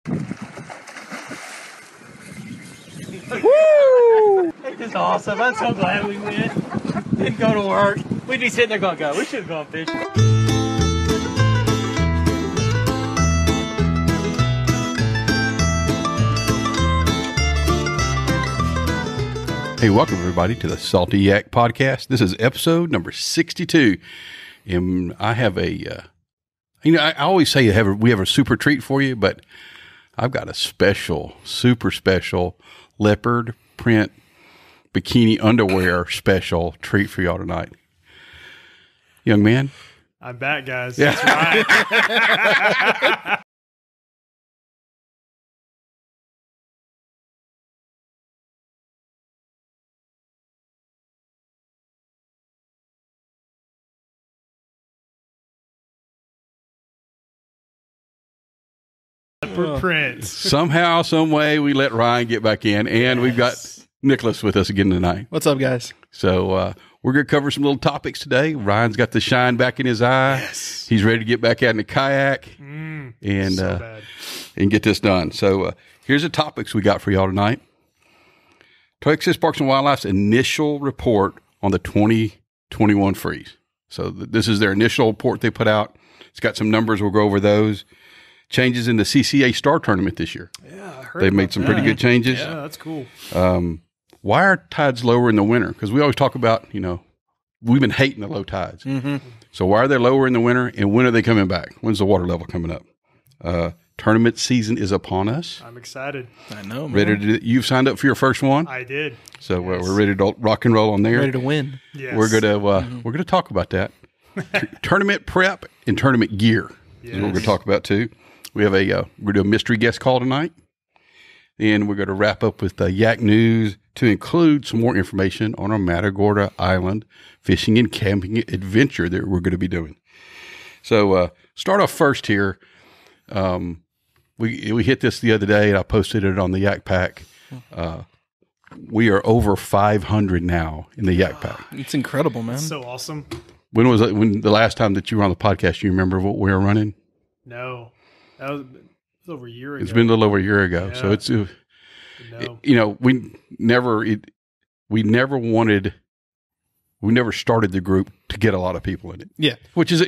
Woo! This is awesome. I'm so glad we went. Didn't go to work. We'd be sitting there going, "Go. We should have gone fishing." Hey, welcome everybody to the Salty Yak Podcast. This is episode number 62. And I have I always say we have a super treat for you, but I've got a super special leopard print bikini underwear special treat for y'all tonight. Young man. I'm back, guys. Yeah. That's right. Leopard print. Somehow, some way, we let Ryan get back in, and we've got Nicholas with us again tonight. What's up, guys? So we're going to cover some little topics today. Ryan's got the shine back in his eye. Yes. He's ready to get back out in the kayak and get this done. So here's the topics we got for y'all tonight. Texas Parks and Wildlife's initial report on the 2021 freeze. So this is their initial report they put out. It's got some numbers. We'll go over those. Changes in the CCA Star Tournament this year. Yeah, I heard They've made some pretty good changes. Yeah, that's cool. Why are tides lower in the winter? Because we always talk about, we've been hating the low tides. Mm-hmm. So why are they lower in the winter, and when are they coming back? When's the water level coming up? Tournament season is upon us. I'm excited. I know, man. You've signed up for your first one? I did. So we're ready to rock and roll on there. Ready to win. Yes. We're gonna talk about that. Tournament prep and tournament gear is what we're gonna talk about too. We have we're gonna do a mystery guest call tonight, and we're gonna wrap up with the Yak News to include some more information on our Matagorda Island fishing and camping adventure that we're going to be doing. So start off first here. We hit this the other day, and I posted it on the Yak Pack. We are over 500 now in the Yak Pack. It's incredible, man. That's so awesome. When was it? When the last time that you were on the podcast? You remember what we were running? No, that was over a year ago. It's been a little over a year ago. Yeah. So it's No. we never started the group to get a lot of people in it. Yeah. Which is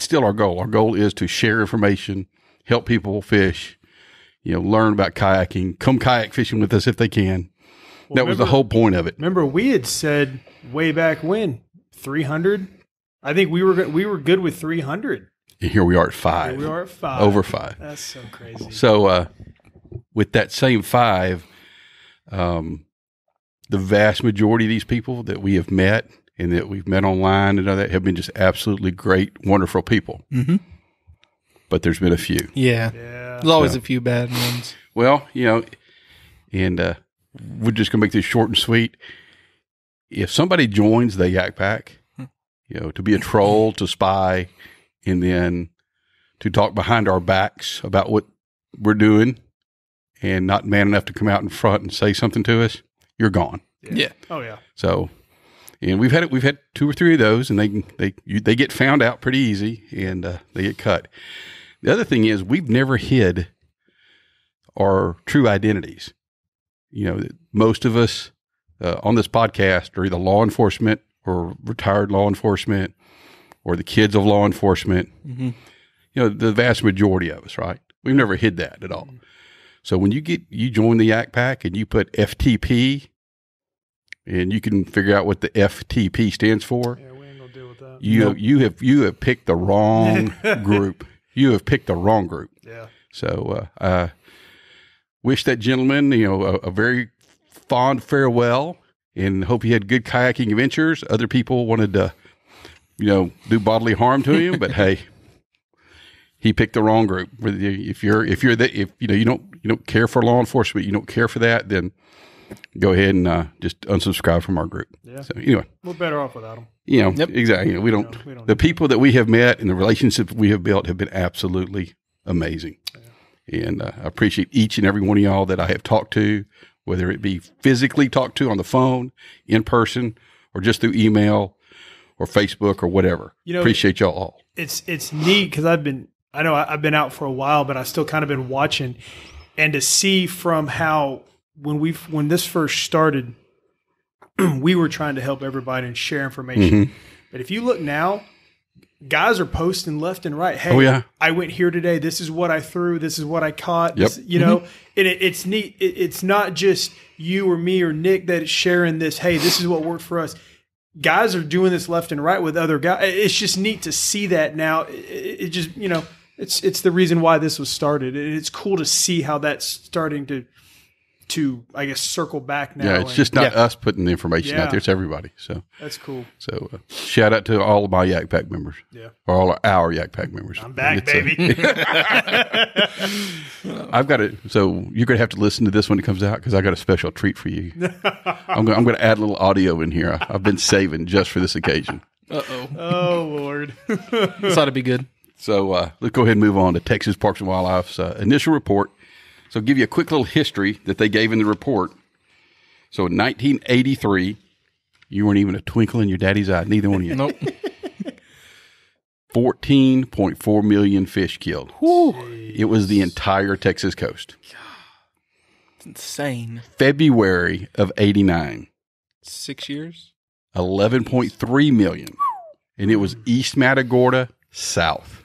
still our goal. Our goal is to share information, help people fish, learn about kayaking, come kayak fishing with us if they can. Well, That was the whole point of it. Remember, we had said way back when 300. I think we were good with 300. And here we are at 5. Here we are at 5. Over 5. That's so crazy. So with that same 5, the vast majority of these people that we have met and that we've met online and all that have been just absolutely great, wonderful people. Mm-hmm. But there's been a few. Yeah. There's always a few bad ones. Well, and we're just going to make this short and sweet. If somebody joins the Yak Pack, to be a troll, to spy, and then to talk behind our backs about what we're doing and not man enough to come out in front and say something to us, you're gone. Yeah. Oh, yeah. So, and we've had 2 or 3 of those, and they get found out pretty easy, and they get cut. The other thing is we've never hid our true identities. Most of us on this podcast are either law enforcement or retired law enforcement or the kids of law enforcement. Mm-hmm. The vast majority of us, right? We've never hid that at all. Mm-hmm. So when you join the Yak Pack and you put FTP, and you can figure out what the FTP stands for. Yeah, we ain't gonna deal with that. You have picked the wrong group. You have picked the wrong group. Yeah. So wish that gentleman, a very fond farewell, and hope he had good kayaking adventures. Other people wanted to, do bodily harm to him, but hey, he picked the wrong group. If you don't care for law enforcement, you don't care for that, then go ahead and just unsubscribe from our group. Yeah. So anyway, we're better off without them. Yep. Exactly. We don't the people that we have met and the relationships we have built have been absolutely amazing. Yeah. And I appreciate each and every one of y'all that I have talked to, whether it be physically talked to on the phone, in person, or just through email or Facebook or whatever. Appreciate y'all all. It's neat because I've been I know I've been out for a while, but I still kind of been watching, and to see from how when this first started, we were trying to help everybody and share information. Mm-hmm. But if you look now, guys are posting left and right. Hey, I went here today. This is what I threw. This is what I caught. Yep. This, you know, and it's neat. It's not just you or me or Nick that is sharing this. Hey, this is what worked for us. Guys are doing this left and right with other guys. It's just neat to see that now. It just, you know, it's the reason why this was started. And it's cool to see how that's starting to I guess circle back now. Yeah, it's just not us putting the information out there; it's everybody. So that's cool. So shout out to all of my Yak Pack members. Yeah, or all of our Yak Pack members. I'm back, baby. I've got it. So you're gonna have to listen to this when it comes out because I got a special treat for you. I'm gonna add a little audio in here. I've been saving just for this occasion. Oh Lord, this ought to be good. So let's go ahead and move on to Texas Parks and Wildlife's initial report. So I'll give you a quick little history that they gave in the report. So in 1983, you weren't even a twinkle in your daddy's eye. Neither one of you. Nope. 14.4 million fish killed. It was the entire Texas coast. It's insane. February of 89. 6 years? 11.3 million. And it was East Matagorda, south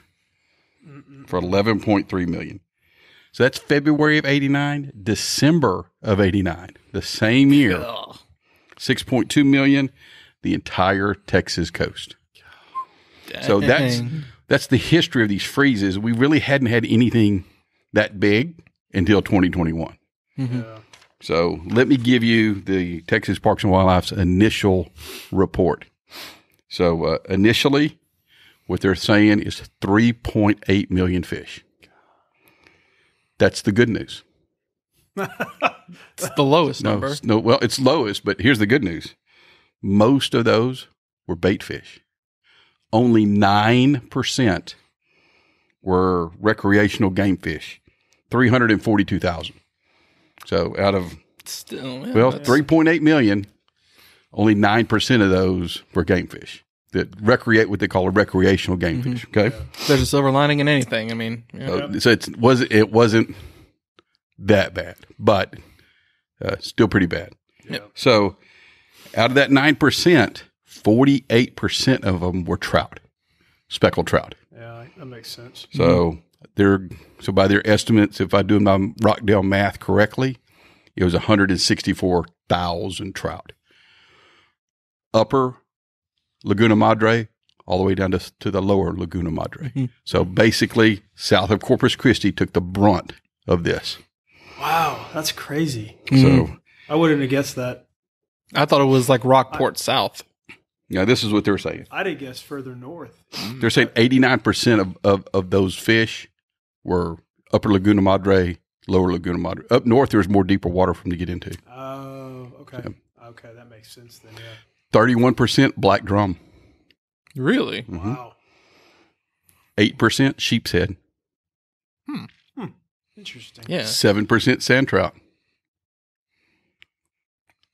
for 11.3 million. So that's February of 89, December of 89, the same year. 6.2 million, the entire Texas coast. Dang. So that's the history of these freezes. We really hadn't had anything that big until 2021. Mm-hmm. Yeah. So let me give you the Texas Parks and Wildlife's initial report. So initially, what they're saying is 3.8 million fish. That's the good news. It's the lowest number. Well, it's lowest, but here's the good news. Most of those were bait fish. Only 9% were recreational game fish. 342,000. So out of, Still, 3.8 million, only 9% of those were game fish that recreate what they call a recreational game fish. Okay. Yeah. There's a silver lining in anything. I mean, So it wasn't that bad, but still pretty bad. Yeah. So out of that 9%, 48% of them were trout, speckled trout. Yeah, that makes sense. So by their estimates, if I do my Rockdale math correctly, it was 164,000 trout. Upper Laguna Madre, all the way down to the lower Laguna Madre. Mm-hmm. So basically, south of Corpus Christi took the brunt of this. Wow, that's crazy. So I wouldn't have guessed that. I thought it was like Rockport South. this is what they're saying. I'd have guessed further north. They're saying 89% of those fish were upper Laguna Madre, lower Laguna Madre. Up north, there's more deeper water for them to get into. Oh, okay. Yeah. Okay, that makes sense then, yeah. 31% black drum. Really? Mm-hmm. Wow. 8% sheep's head. Interesting. Yeah. 7% sand trout.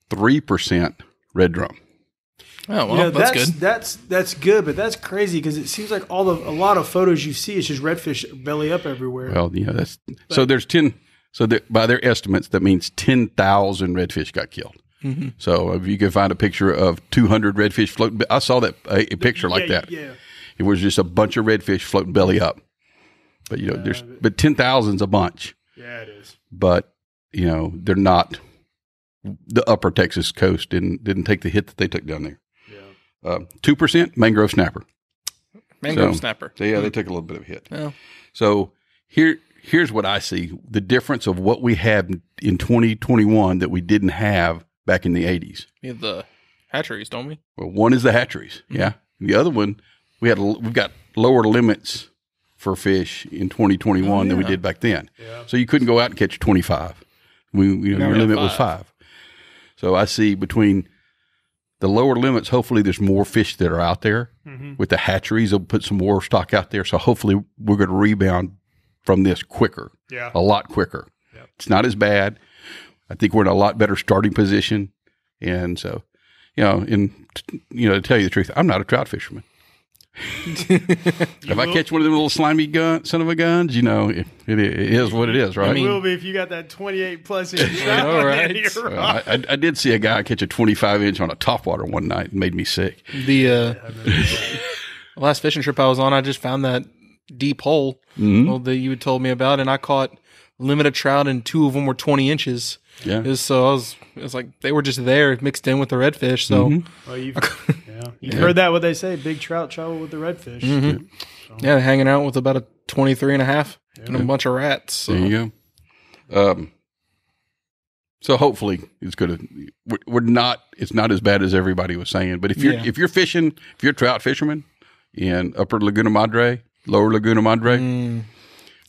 3% red drum. Oh, well, that's good. That's good, but that's crazy because it seems like a lot of photos you see, it's just redfish belly up everywhere. Well, so there's 10. So by their estimates, that means 10,000 redfish got killed. Mm-hmm. So if you can find a picture of 200 redfish floating, I saw that a picture like that. Yeah. It was just a bunch of redfish floating belly up. But but 10,000's a bunch. Yeah, it is. But they're not. The upper Texas coast didn't take the hit that they took down there. Yeah. 2% mangrove snapper. Mangrove snapper. So they took a little bit of a hit. Oh. So here's what I see: the difference of what we have in 2021 that we didn't have back in the 80s. We have the hatcheries, don't we? Well, one is the hatcheries, yeah. The other one, we've got lower limits for fish in 2021 than we did back then. Yeah. So you couldn't go out and catch 25. Your limit was 5. So I see between the lower limits, hopefully there's more fish that are out there. Mm-hmm. With the hatcheries, they'll put some more stock out there. So hopefully we're going to rebound from this quicker, a lot quicker. Yep. It's not as bad. I think we're in a lot better starting position. And so, to tell you the truth, I'm not a trout fisherman. If I catch one of them little slimy son of a guns, you know, it is what it is, right? It will be if you got that 28 plus inch. I know, right? I did see a guy catch a 25 inch on a topwater one night. It made me sick. The last fishing trip I was on, I just found that deep hole that you had told me about, and I caught limited trout, and 2 of them were 20 inches. Yeah. It was like they were just there mixed in with the redfish. So Well, you've heard that what they say: big trout travel with the redfish. yeah, hanging out with about a 23 and a half and a bunch of rats. So. There you go. So hopefully it's good. It's not as bad as everybody was saying. But if you're fishing, if you're a trout fisherman in Upper Laguna Madre, Lower Laguna Madre,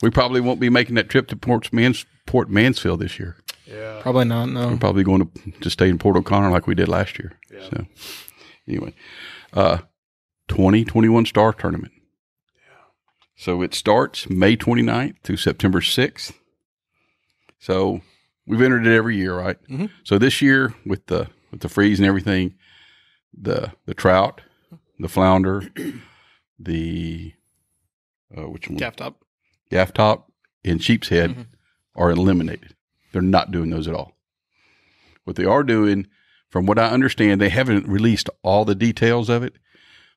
we probably won't be making that trip to Port Mansfield this year. Yeah, Probably not, no. We're probably going to stay in Port O'Connor like we did last year. Yeah. So anyway, 2021 Star Tournament. Yeah. So it starts May 29th through September 6th. So we've entered it every year, right? Mm-hmm. So this year with the freeze and everything, the trout, the flounder, the which one? Gaff top, and sheep's head are eliminated. They're not doing those at all. What they are doing, from what I understand, they haven't released all the details of it,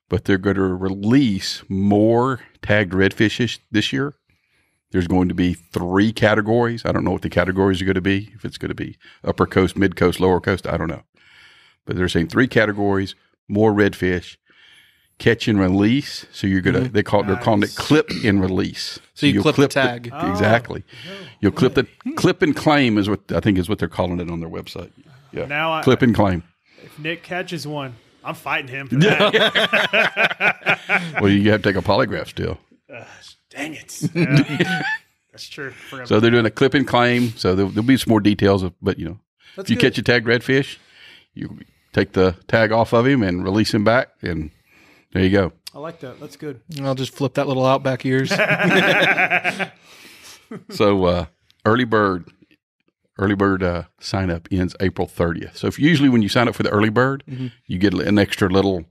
but they're going to release more tagged redfish this year. There's going to be 3 categories. I don't know what the categories are going to be. If it's going to be upper coast, mid coast, lower coast, I don't know. But they're saying 3 categories, more redfish, catch and release. So you're going to, they're calling it clip and release. So you clip the tag. Exactly. You'll clip and claim is what I think is what they're calling it on their website. Yeah. Now clip and claim. If Nick catches one, I'm fighting him for that. Well, you have to take a polygraph still. Dang it. Yeah. That's true. So they're doing a clip and claim. So there'll be some more details, but you know, if you catch a tagged redfish, you take the tag off of him and release him back, and there you go. I like that. That's good. I'll just flip that little Outback ears. So early bird sign up ends April 30th. So usually when you sign up for the early bird, you get an extra little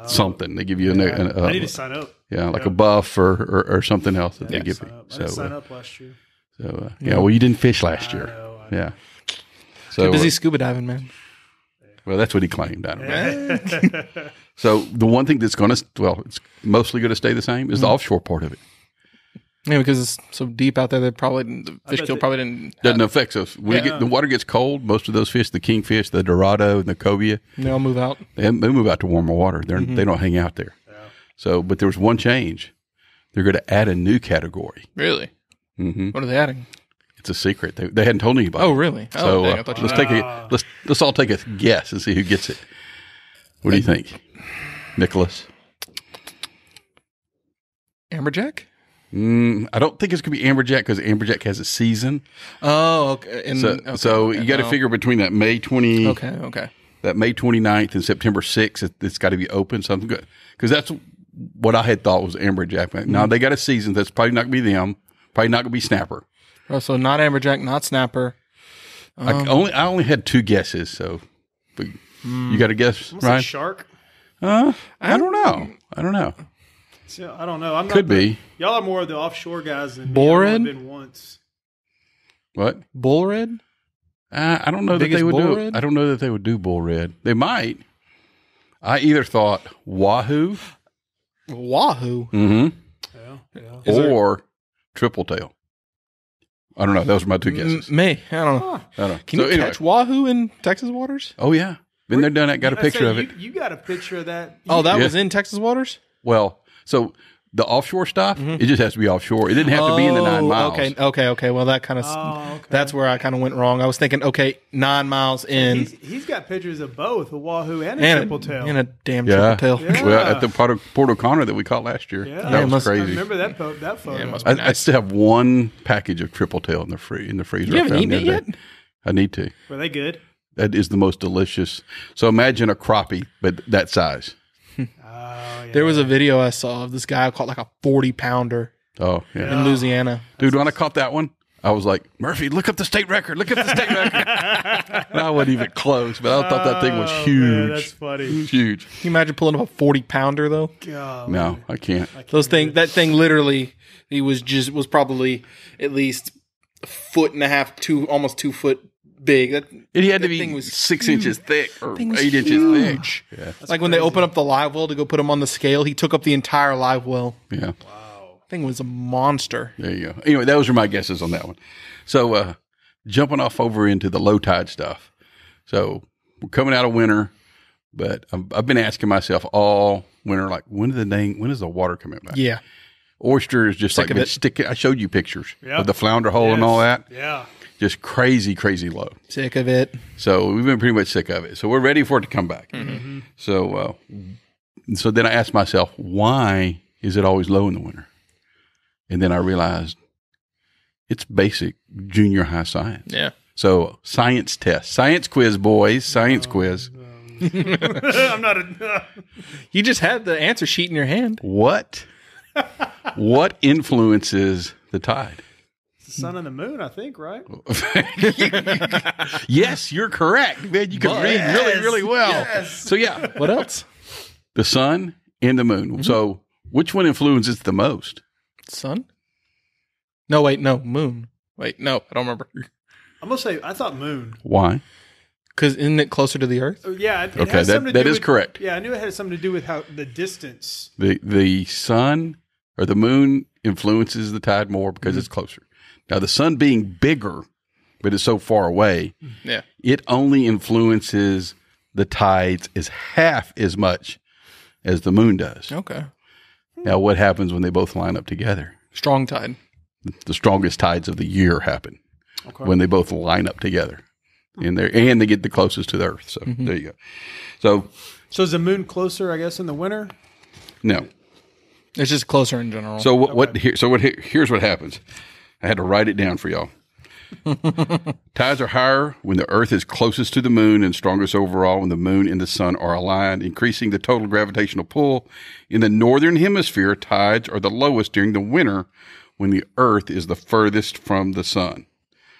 something. They give you I need to sign up. Yeah, like a buff or something else that they give you. I didn't sign up last year. So well, you didn't fish last year. I know. Yeah. So Too busy scuba diving, man. Well, that's what he claimed. I don't know. So the one thing that's going to, it's mostly going to stay the same is the offshore part of it. Yeah, because it's so deep out there that the fish kill probably didn't. Doesn't affect us. When the water gets cold, most of those fish, the kingfish, the dorado, and the cobia, they all move out. They move out to warmer water. They don't hang out there. Yeah. So, but there was one change. They're going to add a new category. Really? Mm-hmm. What are they adding? It's a secret. They hadn't told anybody. Oh, really? So let's all take a guess and see who gets it. What do you think, Nicholas? Amberjack? I don't think it's going to be amberjack because amberjack has a season. Oh, okay. So you got to figure between that May 20. Okay. That May 29th and September 6th, it's got to be open. Something good because that's what I had thought was amberjack. Now they got a season. That's probably not going to be them. Probably not going to be snapper. Oh, so not amberjack, not snapper. I only had 2 guesses. So you got a guess, right? Shark. I don't know. So, I don't know. I'm Could be. Y'all are more of the offshore guys than bull red. I've been once. What? Bull red? I don't know that they would do it. I don't know that they would do bull red. They might. I either thought wahoo. Wahoo? Mm-hmm. Yeah. Or triple tail. I don't know. Those were my 2 guesses. I don't know. Can you catch wahoo in Texas waters? Oh, yeah. Been there, done that. Got a picture of it. You got a picture of that. That was in Texas waters? Well, so the offshore stuff, it just has to be offshore. It didn't have to be in the 9 miles. Okay. Well, that kind of that's where I kind of went wrong. I was thinking, 9 miles in. He's got pictures of both a wahoo and a triple tail. And a damn triple tail. Yeah. Well, at the Port O'Connor that we caught last year. Yeah. That was crazy. I remember that photo. Yeah, must be nice. I still have 1 package of triple tail in the freezer. You haven't eaten it yet? I need to. Were they good? That is the most delicious. So imagine a crappie, but that size. Yeah. There was a video I saw of this guy caught like a 40-pounder in Louisiana. Dude, when I caught that one, I was like, Murphy, look up the state record. Look up the state record. And I wasn't even close, but I thought that thing was huge. Man, that's funny. It was huge. Can you imagine pulling up a 40-pounder though? God, No, I can't. That thing literally, he was probably at least a foot and a half, almost 2 foot big. It had to that thing be was 6 inches thick or 8 was inches huge. thick. Yeah. Like when they open up the live well to go put him on the scale, he took up the entire live well. Yeah. Thing was a monster. There you go. Anyway, those are my guesses on that one. So, jumping off over into the low tide stuff. So, we're coming out of winter, but I've been asking myself all winter, like, when is the water coming back? Yeah. Oyster is just Sick like of it. sticking. I showed you pictures Yep. of the flounder hole and all that. Yeah. Just crazy, crazy low. Sick of it. So, we've been pretty much sick of it. So, we're ready for it to come back. Mm-hmm. So then I asked myself, why is it always low in the winter? And then I realized it's basic junior high science. Yeah. So science test, science quiz, boys, science quiz. I'm not a. You just had the answer sheet in your hand. What influences the tide? The sun and the moon, I think, right? Yes, you're correct, man. You can read really, really well. Yes. So yeah, What else? the sun and the moon. So which one influences the most? Sun? No, wait, no. Moon. Wait, no, I don't remember. I'm gonna say I thought moon. Why? Because isn't it closer to the Earth? Oh, yeah. It Okay, has something to that do is with- correct. Yeah, I knew it had something to do with how the distance. The sun or the moon influences the tide more because it's closer. Now, the sun being bigger, but it's so far away, Yeah. it only influences the tides as half as much as the moon does. Okay. Now, what happens when they both line up together? Strong tide. The strongest tides of the year happen Okay. when they both line up together. And they get the closest to the Earth. So there you go. So is the moon closer, I guess, in the winter? No. It's just closer in general. So here's what happens. I had to write it down for y'all. Tides are higher when the Earth is closest to the moon and strongest overall when the moon and the sun are aligned, increasing the total gravitational pull. In the northern hemisphere, tides are the lowest during the winter when the Earth is the furthest from the sun.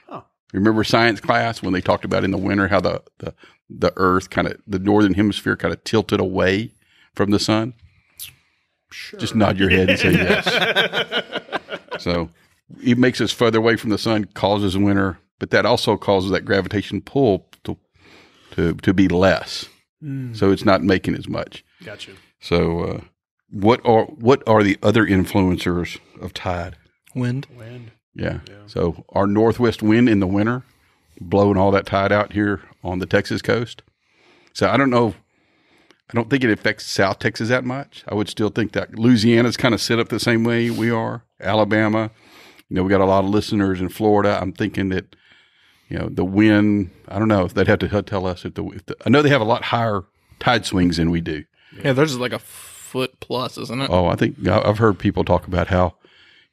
Oh. Remember science class when they talked about in the winter how the Earth the northern hemisphere kind of tilted away from the sun? Sure. Just nod your head and say yes. So it makes us further away from the sun, causes winter, but that also causes that gravitational pull to be less. So it's not making as much. Gotcha. So what are the other influencers of tide? Wind. Wind. Yeah. So our northwest wind in the winter blowing all that tide out here on the Texas coast. So I don't think it affects South Texas that much. I would still think that Louisiana's kind of set up the same way we are. Alabama, we got a lot of listeners in Florida. I'm thinking that, the wind, I don't know if they'd have to tell us I know they have a lot higher tide swings than we do. Yeah, theirs is like a foot plus, isn't it? Oh, I think I've heard people talk about how,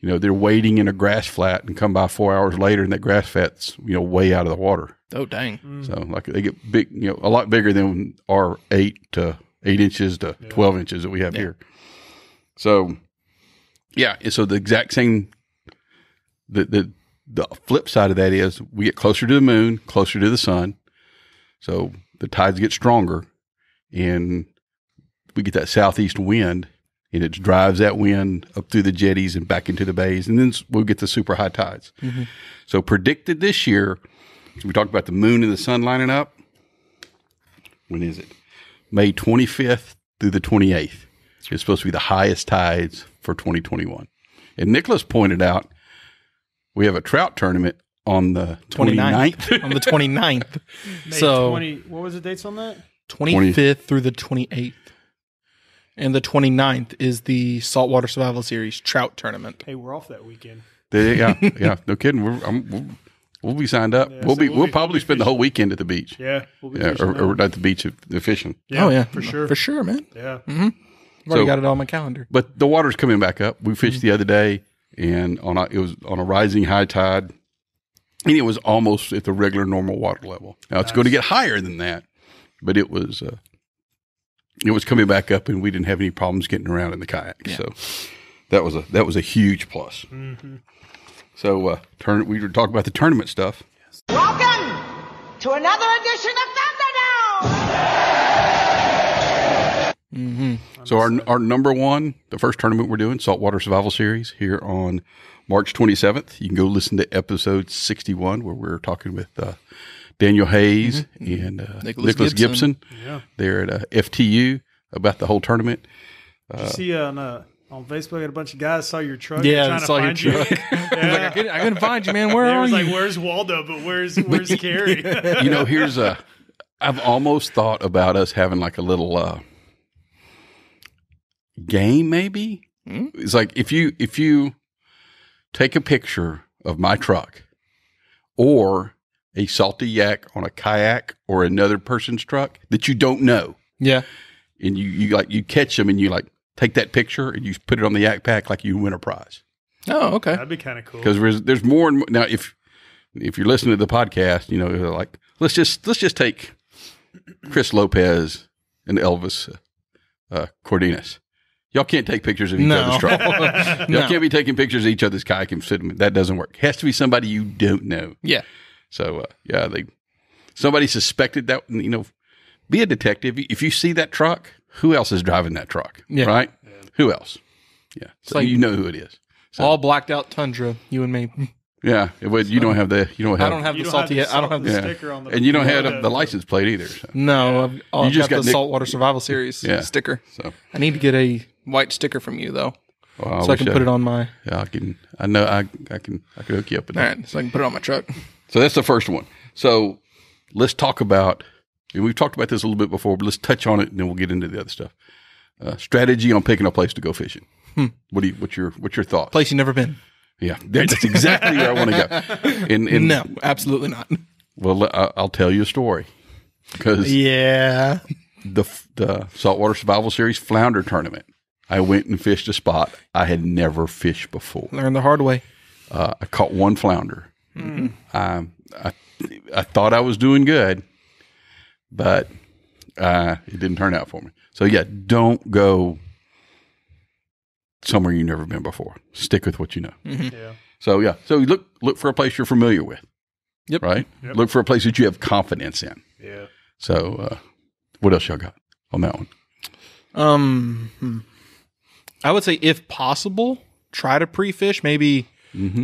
they're wading in a grass flat and come by 4 hours later and that grass flat's, way out of the water. Oh, dang. So like they get big, a lot bigger than our 8 inches to 12 inches that we have here. So, yeah. So the exact same, the flip side of that is we get closer to the moon, closer to the sun. So the tides get stronger and we get that southeast wind and it drives that wind up through the jetties and back into the bays. And then we'll get the super high tides. Mm-hmm. So predicted this year, so we talked about the moon and the sun lining up. When is it? May 25th through the 28th. It's supposed to be the highest tides for 2021. And Nicholas pointed out we have a trout tournament on the 29th. On the 29th. May So 20, what was the dates on that? 25th through the 28th. And the 29th is the Saltwater Survival Series Trout Tournament. Hey, we're off that weekend. Yeah, no kidding. We'll be signed up. Yeah, we'll probably spend the whole weekend at the beach. Yeah, we'll be or at the beach fishing. Yeah, Oh, yeah. for sure. For sure, man. Yeah. I've already got it on my calendar. But the water's coming back up. We fished the other day, and it was on a rising high tide, and it was almost at the regular normal water level. Now it's going to get higher than that, but it was coming back up, and we didn't have any problems getting around in the kayak. Yeah. So that was a huge plus. Mm-hmm. So we were talking about the tournament stuff. Welcome to another edition of Thunderdome. So our number one, the first tournament we're doing, Saltwater Survival Series, here on March 27th. You can go listen to episode 61 where we're talking with Daniel Hayes and Nicholas Gibson. Yeah. They're at FTU about the whole tournament. Did you see on Facebook, had a bunch of guys saw your truck. Yeah, trying to saw your find you. truck. I was like, I couldn't find you, man. Where They are was you? like, "Where's Waldo?" But where's Cary? You know, I've almost thought about us having like a little game, maybe. It's like if you take a picture of my truck or a Salty Yak on a kayak or another person's truck that you don't know, Yeah. and you catch them and you like take that picture and you put it on the Yak Pack like you win a prize. Oh, okay. That'd be kind of cool. Because there's more and more. Now, if you're listening to the podcast, you know, like let's just take Chris Lopez and Elvis Cordenas. Y'all can't take pictures of each other's truck. Y'all can't be taking pictures of each other's kayak and sitting. That doesn't work. It has to be somebody you don't know. Yeah. So somebody suspected that. You know, be a detective. If you see that truck, who else is driving that truck? Yeah. Right? Yeah. Who else? Yeah. So like- you know who it is. So, All blacked out Tundra, you and me. yeah. You don't have the. You don't have. I don't have You the don't salty. have the I don't have the. Yeah. sticker on the And you don't have the license plate either. So. No, I've just got got the Nick- Saltwater Survival Series Yeah. sticker. So I need to get a white sticker from you though, well, so I can put it on my. Yeah, I can. I know. I can hook you up with All that. right, so I can put it on my truck. So that's the first one. So let's talk about. And we've talked about this a little bit before, but let's touch on it and then we'll get into the other stuff. Strategy on picking a place to go fishing. What's your thoughts? Place you've never been. Yeah, that's exactly where I want to go. And No, absolutely not. well, I'll tell you a story because Yeah. the Saltwater Survival Series Flounder Tournament, I went and fished a spot I had never fished before. Learn the hard way. I caught one flounder. I thought I was doing good, but it didn't turn out for me. So yeah, don't go somewhere you've never been before. Stick with what you know. Yeah. So yeah, so you look for a place you're familiar with. Yep. Right. Yep. Look for a place that you have confidence in. Yeah. So what else y'all got on that one? I would say if possible, try to pre-fish maybe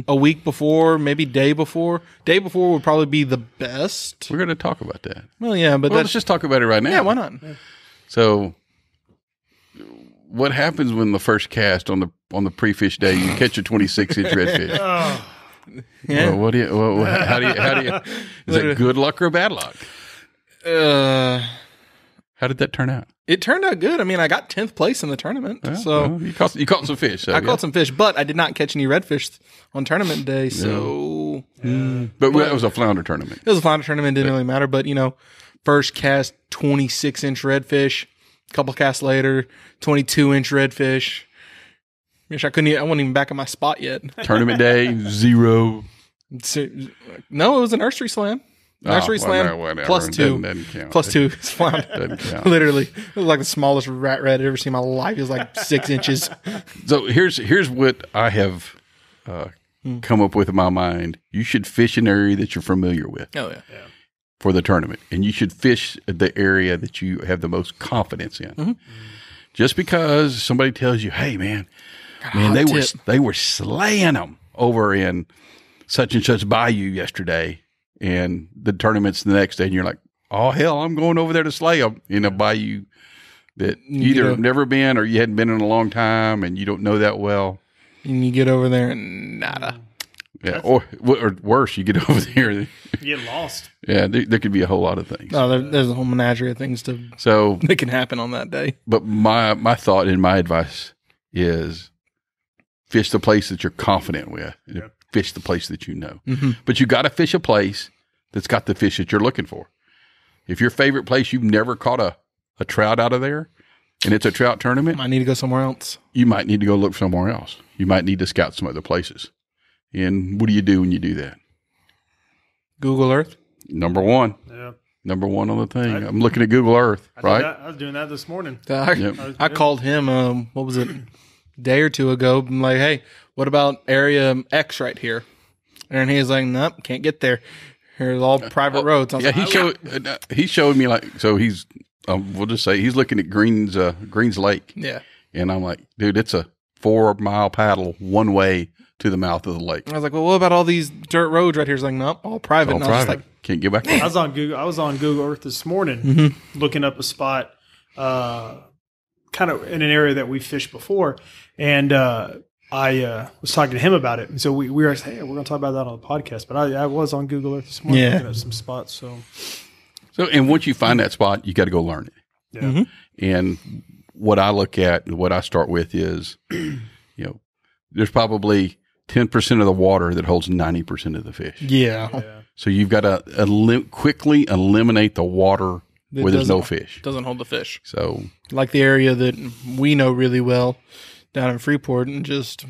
a week before, maybe day before. Day before would probably be the best. We're going to talk about that. Well, yeah, but Well, that's let's just talk about it right now. yeah. Why not? So, what happens when the first cast on the pre-fish day you catch a 26-inch redfish? Oh, Yeah. Well, how do you? Is that good luck or bad luck? How did that turn out? It turned out good. I mean, I got 10th place in the tournament, so Well, you caught some fish. So, I caught some fish, but I did not catch any redfish on tournament day. So but that was a flounder tournament. it was a flounder tournament. Didn't really matter. But first cast 26-inch redfish. A couple casts later, 22-inch redfish. Wish I wasn't even back in my spot yet. Tournament day 0. No, it was a nursery slam. Nursery slam whatever. plus 2. Doesn't count. Plus 2 is flounder. Doesn't count. Literally, it was like the smallest rat I'd ever seen in my life. It was like 6 inches. So here's what I have come up with in my mind. You should fish an area that you're familiar with Oh yeah. for the tournament, and you should fish the area that you have the most confidence in. Just because somebody tells you, "Hey, man, hot tip. they were slaying them over in such and such bayou yesterday," and the tournament's the next day, and you're like, "Oh hell, I'm going over there to slay them in a bayou that you either have never been or you hadn't been in a long time, and you don't know that well." And you get over there and nada. Yeah, or worse, you get over there. you get lost. Yeah, there could be a whole lot of things. No, there's a whole menagerie of things So, that can happen on that day. but my thought and my advice is fish the place that you're confident with. And fish the place that you know. But you got to fish a place that's got the fish that you're looking for. If your favorite place, you've never caught a trout out of there, and it's a trout tournament, I need to go somewhere else. you might need to go look somewhere else. You might need to scout some other places. And what do you do when you do that? Google Earth. Number one on the thing. I'm looking at Google Earth, right? I was doing that this morning. Yep. I called him, what was it, day or two ago. I'm like, hey, what about area X right here? And he's like, nope, can't get there. Here's all private roads. I was like, he showed me like, so he's, we'll just say he's looking at Greens Lake. Yeah. And I'm like, dude, it's a 4-mile paddle one way to the mouth of the lake. I was like, well, what about all these dirt roads right here? He's like, nope, all private. And I was just like, can't get back. I was on Google Earth this morning looking up a spot, kind of in an area that we fished before, and I was talking to him about it. And so we were like, hey, we're going to talk about that on the podcast. But I was on Google Earth this morning looking at some spots. So, and once you find that spot, you got to go learn it. yeah. And what I look at, what I start with is, there's probably 10% of the water that holds 90% of the fish. yeah. So you've got to quickly eliminate the water where there's no fish. Doesn't hold the fish. So, Like the area that we know really well down in Freeport, and just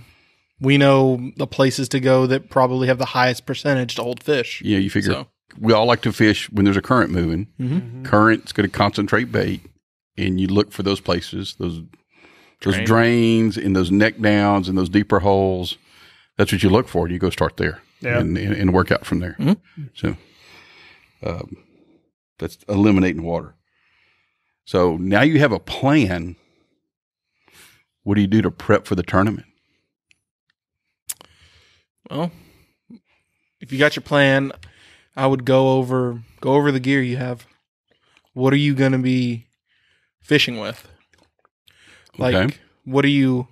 we know the places to go that probably have the highest percentage to hold fish. you figure we all like to fish when there's a current moving. Mm-hmm. Current's going to concentrate bait, and you look for those places, those drains and those neck downs and those deeper holes. That's what you look for. You go start there and work out from there. Mm-hmm. So that's eliminating water. So now you have a plan. What do you do to prep for the tournament? Well, if you got your plan, I would go over the gear you have. What are you going to be fishing with? Like, what are you?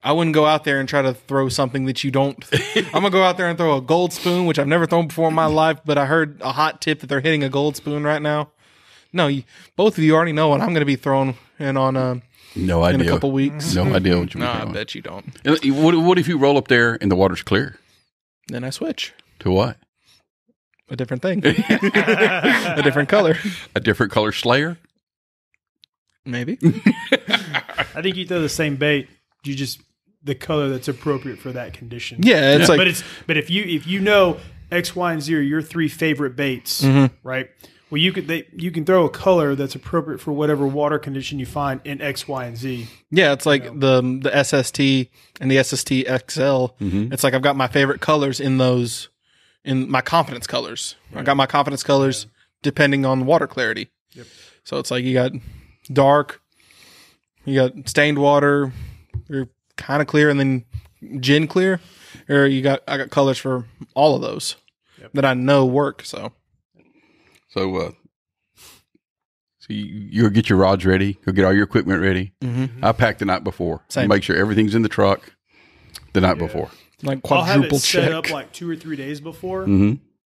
I wouldn't go out there and try to throw something that you don't. I'm gonna go out there and throw a gold spoon, which I've never thrown before in my life. But I heard a hot tip that they're hitting a gold spoon right now. No, both of you already know what I'm going to be throwing in on. No idea. In a couple weeks. No idea what you're I doing. bet you don't. What if you roll up there and the water's clear? Then I switch To what? a different thing, a different color, A different color Slayer? maybe. I think you throw the same bait. You just the color that's appropriate for that condition. Yeah, it's like, but if you know X, Y, and Z are your 3 favorite baits, right? Well, you can throw a color that's appropriate for whatever water condition you find in X, Y, and Z. yeah, it's like the SST and the SST XL. It's like I've got my favorite colors in those, in my confidence colors. I got my confidence colors depending on water clarity. Yep. So it's like you got dark, you got stained water, you're kind of clear, and then gin clear. Or I got colors for all of those that I know work. So you'll get your rods ready. You'll get all your equipment ready. I pack the night before. Same. Make sure everything's in the truck the night before. like I'll have it quadruple set check. up like 2 or 3 days before,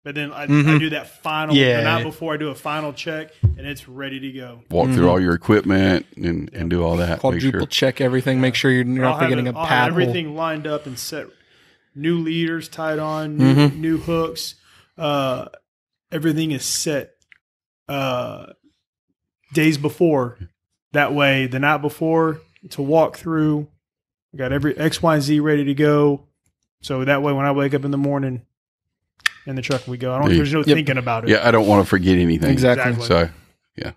but then I do that final the night before. I do a final check, and it's ready to go. Walk through all your equipment and do all that. Quadruple check everything. Make sure you're not forgetting a I'll have paddle. everything lined up and set. New leaders tied on, new hooks. Everything is set days before. That way, the night before, it's a walkthrough. I got every X, Y, and Z ready to go. So that way, when I wake up in the morning, in the truck we go. There's no thinking about it. Yeah, I don't want to forget anything. Exactly. So, yeah.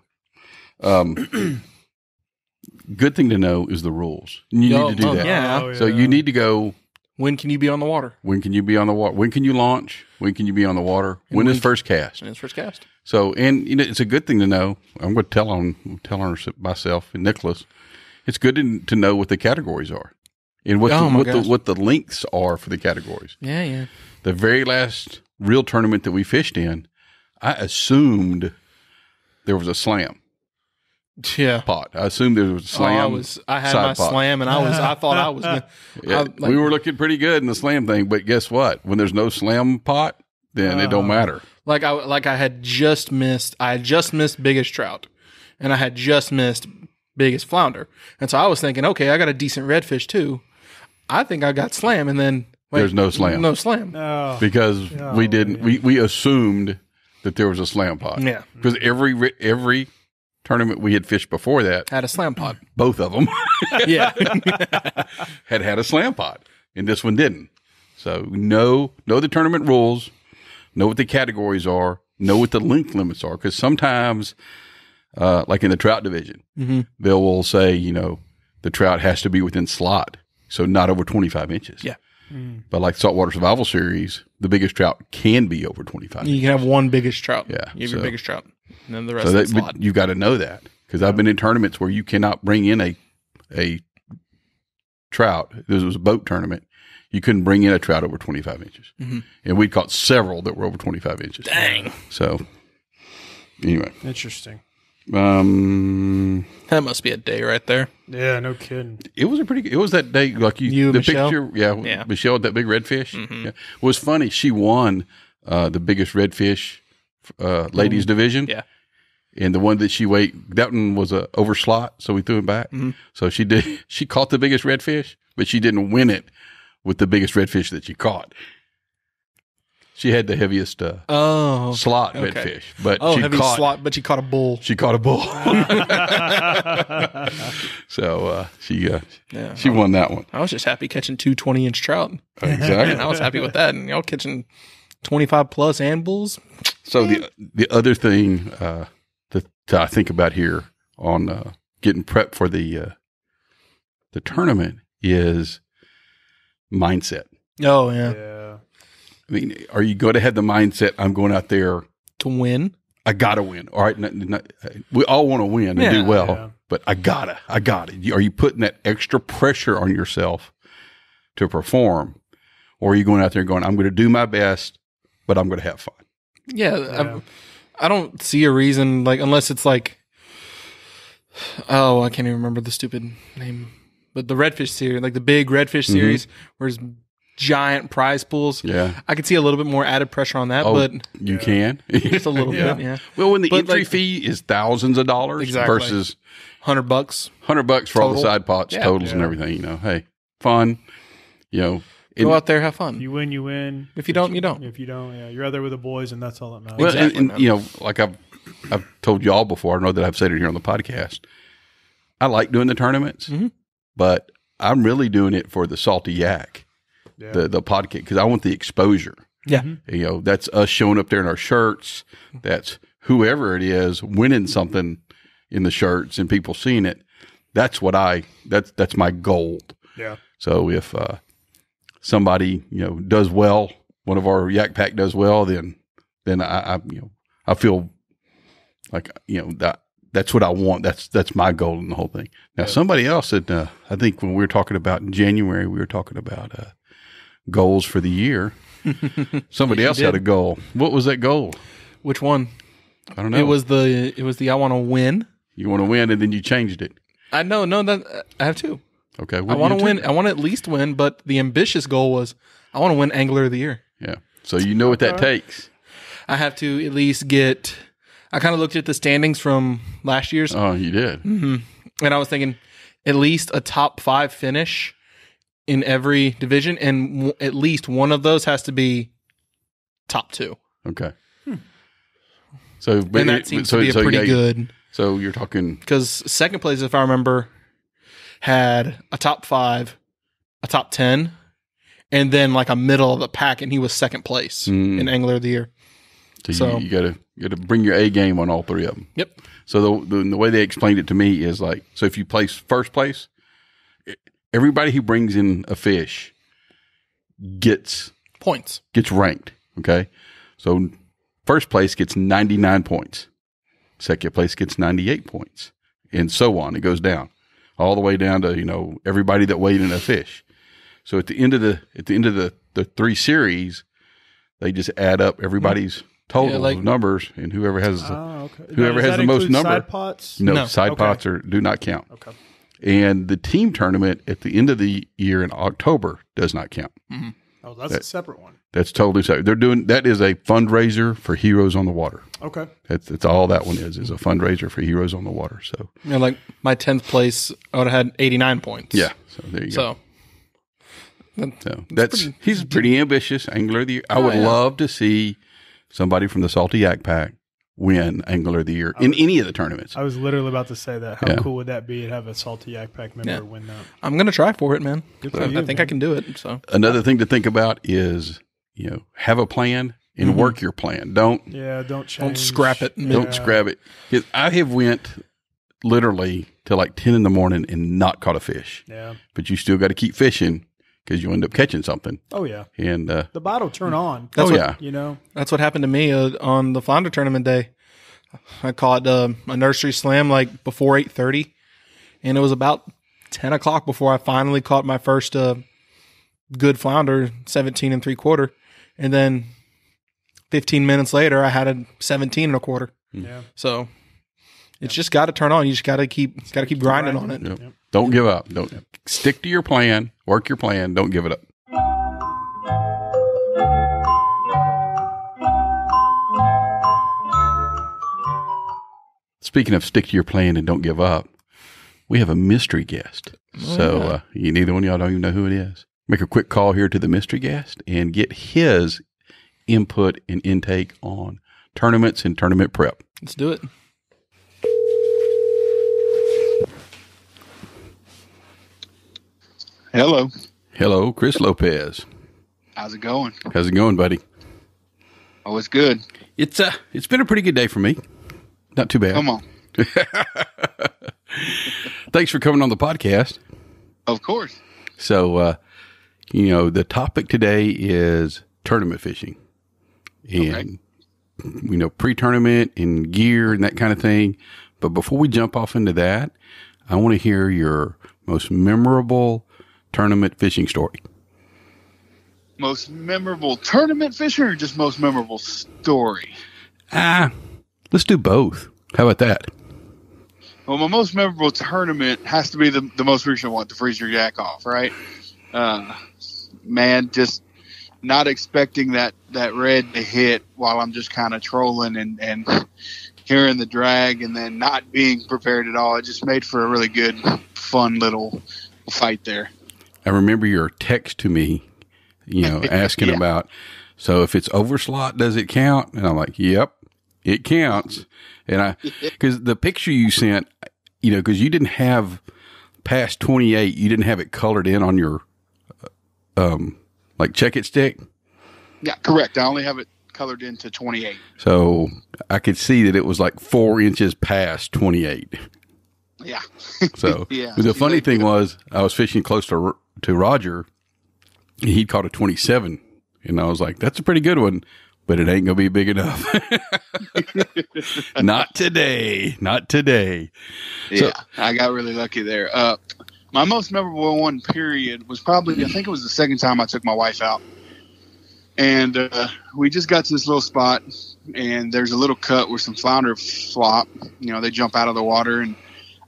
Good thing to know is the rules. You need to do that. Yeah. So you need to go. When can you be on the water? When can you be on the water? When can you launch? When can you be on the water? When is first cast? When is first cast? So, and it's a good thing to know. I'm going to tell on myself and Nicholas. It's good to know what the categories are and what the lengths are for the categories. Yeah. The very last real tournament that we fished in, I assumed there was a slam pot. I assumed there was a slam. I had my pot. slam, and I thought I was. We were looking pretty good in the slam thing, but guess what? When there's no slam pot, then it don't matter. I had just missed biggest trout, and I had just missed biggest flounder, and so I was thinking, okay, I got a decent redfish too. I think I got slam, and then there's no slam. No slam. Because we didn't. We assumed that there was a slam pot. Yeah. Because every tournament we had fished before that Had a slam pot. both of them Yeah. had a slam pot, and this one didn't. So know the tournament rules, know what the categories are, know what the length limits are. Because sometimes, like in the trout division, they will say, the trout has to be within slot, so not over 25 inches. Yeah. But like Saltwater Survival Series, the biggest trout can be over 25 You can have one biggest trout. Yeah, You have so- your biggest trout. And then the rest So of that, the but slot. you've got to know that, because I've been in tournaments where you cannot bring in a trout. This was a boat tournament. You couldn't bring in a trout over 25 inches. And we'd caught several that were over 25 inches. Dang. So anyway, Interesting. That must be a day right there. Yeah, no kidding. it was it was that day, like You, the Michelle? picture. Yeah. Michelle with that big redfish. Mm-hmm. Yeah. It was funny. She won the biggest redfish ladies division. Yeah. And the one that she weighed, that one was a overslot, so we threw it back. So she caught the biggest redfish, but she didn't win it with the biggest redfish that she caught. She had the heaviest slot redfish, but she heavy caught slot, but she caught a bull. she caught a bull. So she won that one. I was just happy catching 2 20-inch trout. Exactly. And I was happy with that. And y'all catching 25 plus and bulls. So the other thing that I think about here on getting prepped for the tournament is mindset. Oh, yeah. Yeah. I mean, are you going to have the mindset, I'm going out there, To win. I got to win. All right. We all want to win and do well, Yeah. but I got it. Are you putting that extra pressure on yourself to perform? Or are you going out there going, I'm going to do my best, but I'm going to have fun? Yeah. I don't see a reason, like, unless it's like, I can't even remember the stupid name, but the redfish series, like the big redfish series, where it's giant prize pools. Yeah. I could see a little bit more added pressure on that, Oh, but you can. just a little bit, yeah. Well, when the But, entry like- fee is thousands of dollars Exactly. versus $100. $100 for all the Total. side pots, Yeah. totals, and everything. Hey, fun. Go out there, have fun. You win, you win. If you don't, you don't. If you don't, yeah, you're out there with the boys, and that's all that matters. Well, Exactly, and man. like I've told y'all before. I know that I've said it here on the podcast. I like doing the tournaments, but I'm really doing it for the Salty Yak, Yeah. the podcast, because I want the exposure. Yeah. That's us showing up there in our shirts. That's whoever it is winning something in the shirts and people seeing it. That's what that's my goal. Yeah. So if somebody does well, one of our Yak Pack does well, then I feel like that's what I want. That's my goal in the whole thing. Now somebody else said, I think when we were talking about in January, we were talking about goals for the year. Somebody else had a goal. What was that goal? Which one? I don't know. It was the I want to win. You want to win, and then you changed it. I know, that I have two. Okay, I want to win. I want to at least win, but the ambitious goal was I want to win Angler of the Year. Yeah. So you know what that takes. I have to at least get. I kind of looked at the standings from last year's, Oh, you did. and I was thinking at least a top 5 finish in every division, and at least one of those has to be top 2. Okay. So, but And that seems to be a pretty good. So you're talking. Because second place, if I remember, had a top 5, a top 10, and then like a middle of the pack, and he was second place in Angler of the Year. So you got to bring your A game on all 3 of them. Yep. So the way they explained it to me is like, so if you place first place, everybody who brings in a fish gets Points. ranked. Okay. So first place gets 99 points. Second place gets 98 points, and so on. It goes down all the way down to everybody that weighed in a fish. So at the end of the 3 series, they just add up everybody's total numbers, and whoever has whoever has the most number. Side pots? No, side Okay. pots do not count. Okay. And the team tournament at the end of the year in October does not count. Oh, that's a separate one. That's totally separate. That is a fundraiser for Heroes on the Water. Okay. That's all that one is a fundraiser for Heroes on the Water. So Like my 10th place, I would have had 89 points. yeah, so there you go. So So he's pretty ambitious angler of the year. I would love to see somebody from the Salty Yak Pack win Angler of the Year in any of the tournaments. I was literally about to say that. How Yeah. cool would that be to have a Salty Yak Pack member win that? I'm going to try for it, man. for I you, think man. I can do it. So Another thing to think about is, have a plan and work your plan. Don't Don't change. don't scrap it. Don't scrap it. 'Cause I have went literally till like 10 in the morning and not caught a fish. Yeah. But you still got to keep fishing because you end up catching something. Oh yeah, And the bite will turn on. That's yeah, You know, That's what happened to me on the flounder tournament day. I caught a nursery slam like before 8:30, and it was about 10 o'clock before I finally caught my first good flounder, 17 3/4, and then 15 minutes later I had a 17 1/4. yeah. So it's just got to turn on. You just got to keep grinding on it. Yep. Don't give up. Don't stick to your plan. Work your plan. Don't give it up. Speaking of stick to your plan and don't give up, we have a mystery guest. Neither one of y'all don't even know who it is. Make a quick call here to the mystery guest and get his input and intake on tournaments and tournament prep. Let's do it. Hello. Hello, Chris Lopez. How's it going? How's it going, buddy? Oh, it's good. It's been a pretty good day for me. Not too bad. Come on. Thanks for coming on the podcast. Of course. So, the topic today is tournament fishing and, pre-tournament and gear and that kind of thing. But before we jump off into that, I want to hear your most memorable tournament fishing story. Most memorable tournament fishing or just most memorable story? Let's do both. How about that? Well, my most memorable tournament has to be the most recent one, the Freeze Your Jack Off, right? Man, just not expecting that red to hit while I'm just kind of trolling and hearing the drag and then not being prepared at all. It just made for a really good, fun little fight there. I remember your text to me, asking about, so if it's overslot, does it count? And I'm like, yep, it counts. And because the picture you sent, because you didn't have past 28, you didn't have it colored in on your, check it stick. Yeah, correct. I only have it colored into 28. So I could see that it was like 4 inches past 28. Yeah. So yeah. The funny thing was I was fishing close to Roger and he caught a 27 and I was like, that's a pretty good one, but it ain't going to be big enough. Not today. Not today. Yeah. I got really lucky there. My most memorable one period was probably, I think it was the second time I took my wife out. And we just got to this little spot, and there's a little cut where some flounder flop. They jump out of the water. And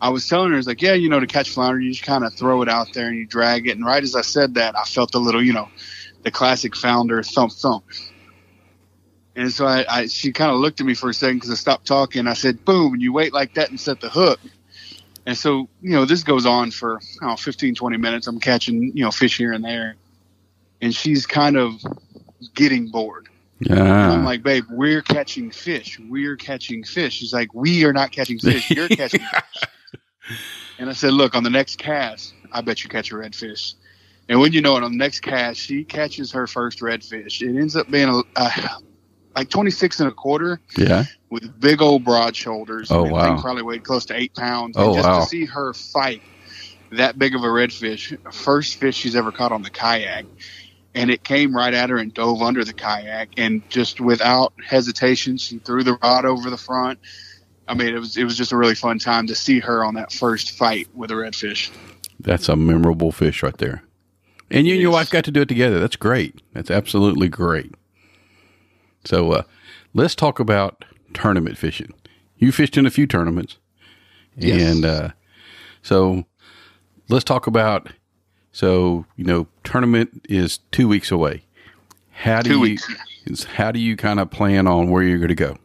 I was telling her, it's like, to catch flounder, you just kind of throw it out there and you drag it. And right as I said that, I felt a little, the classic flounder thump thump. And so she kind of looked at me for a second because I stopped talking. I said, boom, and you wait like that and set the hook. And so, this goes on for 15, 20 minutes. I'm catching, fish here and there. And she's kind of getting bored. And I'm like, babe, we're catching fish. We're catching fish. She's like, we are not catching fish. You're catching fish. And I said, look, on the next cast, I bet you catch a redfish. And when you know it, on the next cast, she catches her first redfish. It ends up being like 26 1/4. Yeah. With big old broad shoulders. Oh, I wow. think probably weighed close to 8 pounds. Oh, and just wow. to see her fight that big of a redfish, first fish she's ever caught on the kayak. And it came right at her and dove under the kayak. And just without hesitation, she threw the rod over the front. I mean, it was just a really fun time to see her on that first fight with a redfish. That's a memorable fish right there. And you and your wife got to do it together. That's great. That's absolutely great. So let's talk about tournament fishing. You fished in a few tournaments. Yes. And so let's talk about, tournament is 2 weeks away. How do you kind of plan on where you're going to go?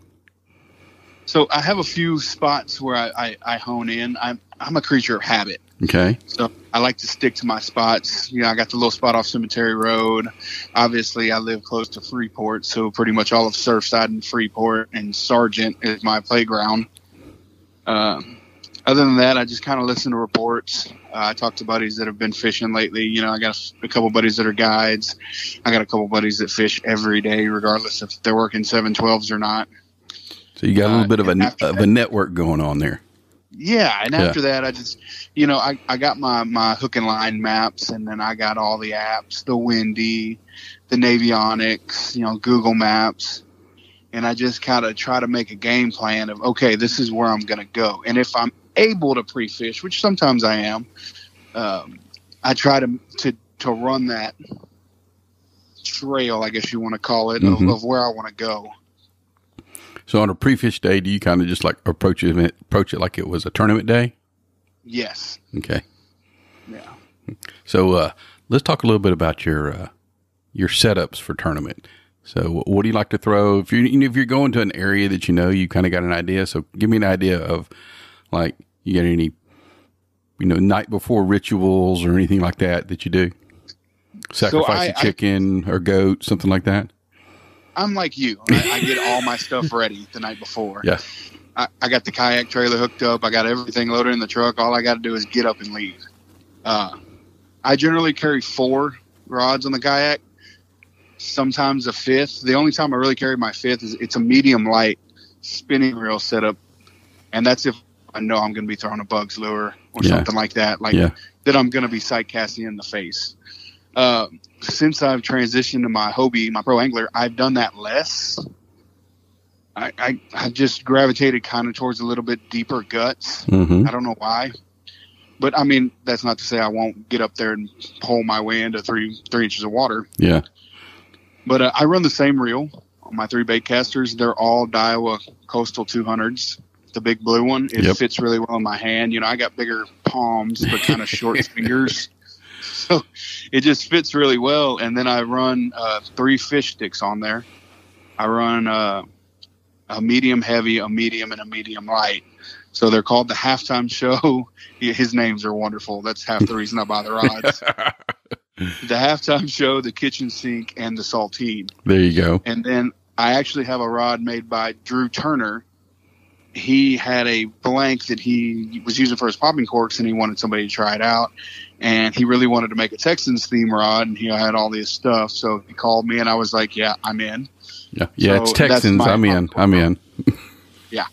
So I have a few spots where I hone in. I'm a creature of habit. Okay. So I like to stick to my spots. I got the little spot off Cemetery Road. Obviously, I live close to Freeport, so pretty much all of Surfside and Freeport and Sargent is my playground. Other than that, I just kind of listen to reports. I talk to buddies that have been fishing lately. I got a couple buddies that are guides. I got a couple buddies that fish every day, regardless if they're working 712s or not. So you got a little bit of a network going on there. Yeah, and after that, I just, I got my hook and line maps, and then I got all the apps, the Windy, the Navionics, Google Maps, and I just kind of try to make a game plan of, okay, this is where I'm going to go. And if I'm able to pre-fish, which sometimes I am, I try to run that trail, I guess you want to call it, of where I want to go. So on a pre-fish day, do you kind of just like approach it like it was a tournament day? Yes. Okay. Yeah. So let's talk a little bit about your setups for tournament. So what do you like to throw? If you're going to an area that you kind of got an idea. So give me an idea of like you got any night before rituals or anything like that you do. Sacrifice a chicken or goat, something like that. I'm like you. I get all my stuff ready the night before. Yeah. I got the kayak trailer hooked up. I got everything loaded in the truck. All I got to do is get up and leave. I generally carry 4 rods on the kayak, sometimes a 5th. The only time I really carry my 5th is it's a medium light spinning reel setup, and that's if I know I'm going to be throwing a bugs lure or something like that, that I'm going to be sight casting in the face. Since I've transitioned to my Hobie, my pro angler, I've done that less. I just gravitated kind of towards a little bit deeper guts. I don't know why, but I mean, that's not to say I won't get up there and pull my way into 3 inches of water. Yeah. But I run the same reel on my 3 bait casters. They're all Daiwa Coastal 200s. The big blue one. It fits really well in my hand. I got bigger palms, but kind of short fingers. So it just fits really well. And then I run 3 fish sticks on there. I run a medium heavy, a medium, and a medium light. So they're called the Halftime Show. His names are wonderful. That's half the reason I buy the rods. The Halftime Show, the Kitchen Sink, and the Saltine. There you go. And then I actually have a rod made by Drew Turner. He had a blank that he was using for his popping corks, and he wanted somebody to try it out. And he really wanted to make a Texans theme rod, and he had all this stuff. So he called me, and I was like, "Yeah, I'm in." Yeah, so it's Texans. I'm in. Yeah.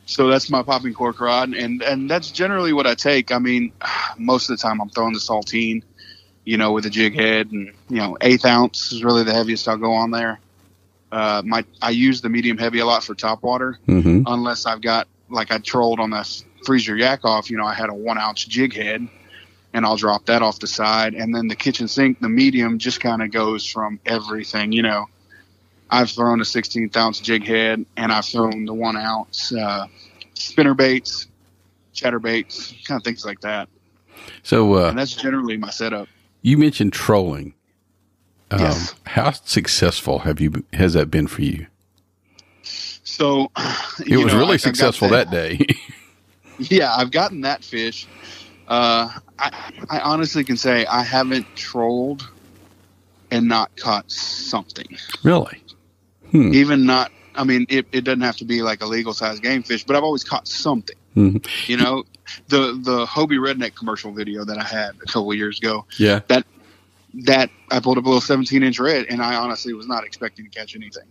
So that's my popping cork rod, and that's generally what I take. I mean, most of the time I'm throwing the Saltine, with a jig head, and 1/8 ounce is really the heaviest I'll go on there. I use the medium heavy a lot for topwater, unless I've got, like I trolled on the freezer yak off, I had a 1 ounce jig head, and I'll drop that off the side. And then the kitchen sink, the medium, just kind of goes from everything. I've thrown a 16th ounce jig head, and I've thrown the 1 ounce spinner baits, chatter baits, kind of things like that. So, and that's generally my setup. You mentioned trolling. Yes. How successful has that been for you? So it was really successful that day. Yeah, I've gotten that fish. I honestly can say I haven't trolled and not caught something. Really? Even not. I mean, it doesn't have to be like a legal size game fish, but I've always caught something. The Hobie Redneck commercial video that I had a couple of years ago. Yeah. That I pulled up a little 17-inch red, and I honestly was not expecting to catch anything.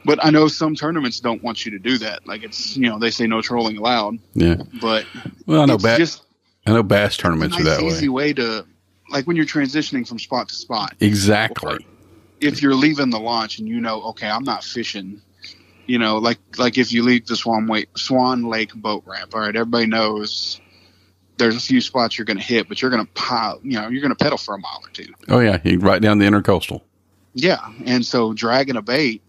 But I know some tournaments don't want you to do that. Like it's, they say no trolling allowed. Yeah. But I know bass tournaments are that way. Easy way to, like when you're transitioning from spot to spot. Exactly. Or if you're leaving the launch and okay, I'm not fishing. Like if you leave the Swan Lake boat ramp. All right, everybody knows there's a few spots you're going to hit, but you're going to pile. You're going to pedal for a mile or 2. Oh yeah, right down the intercoastal. Yeah, and so dragging a bait,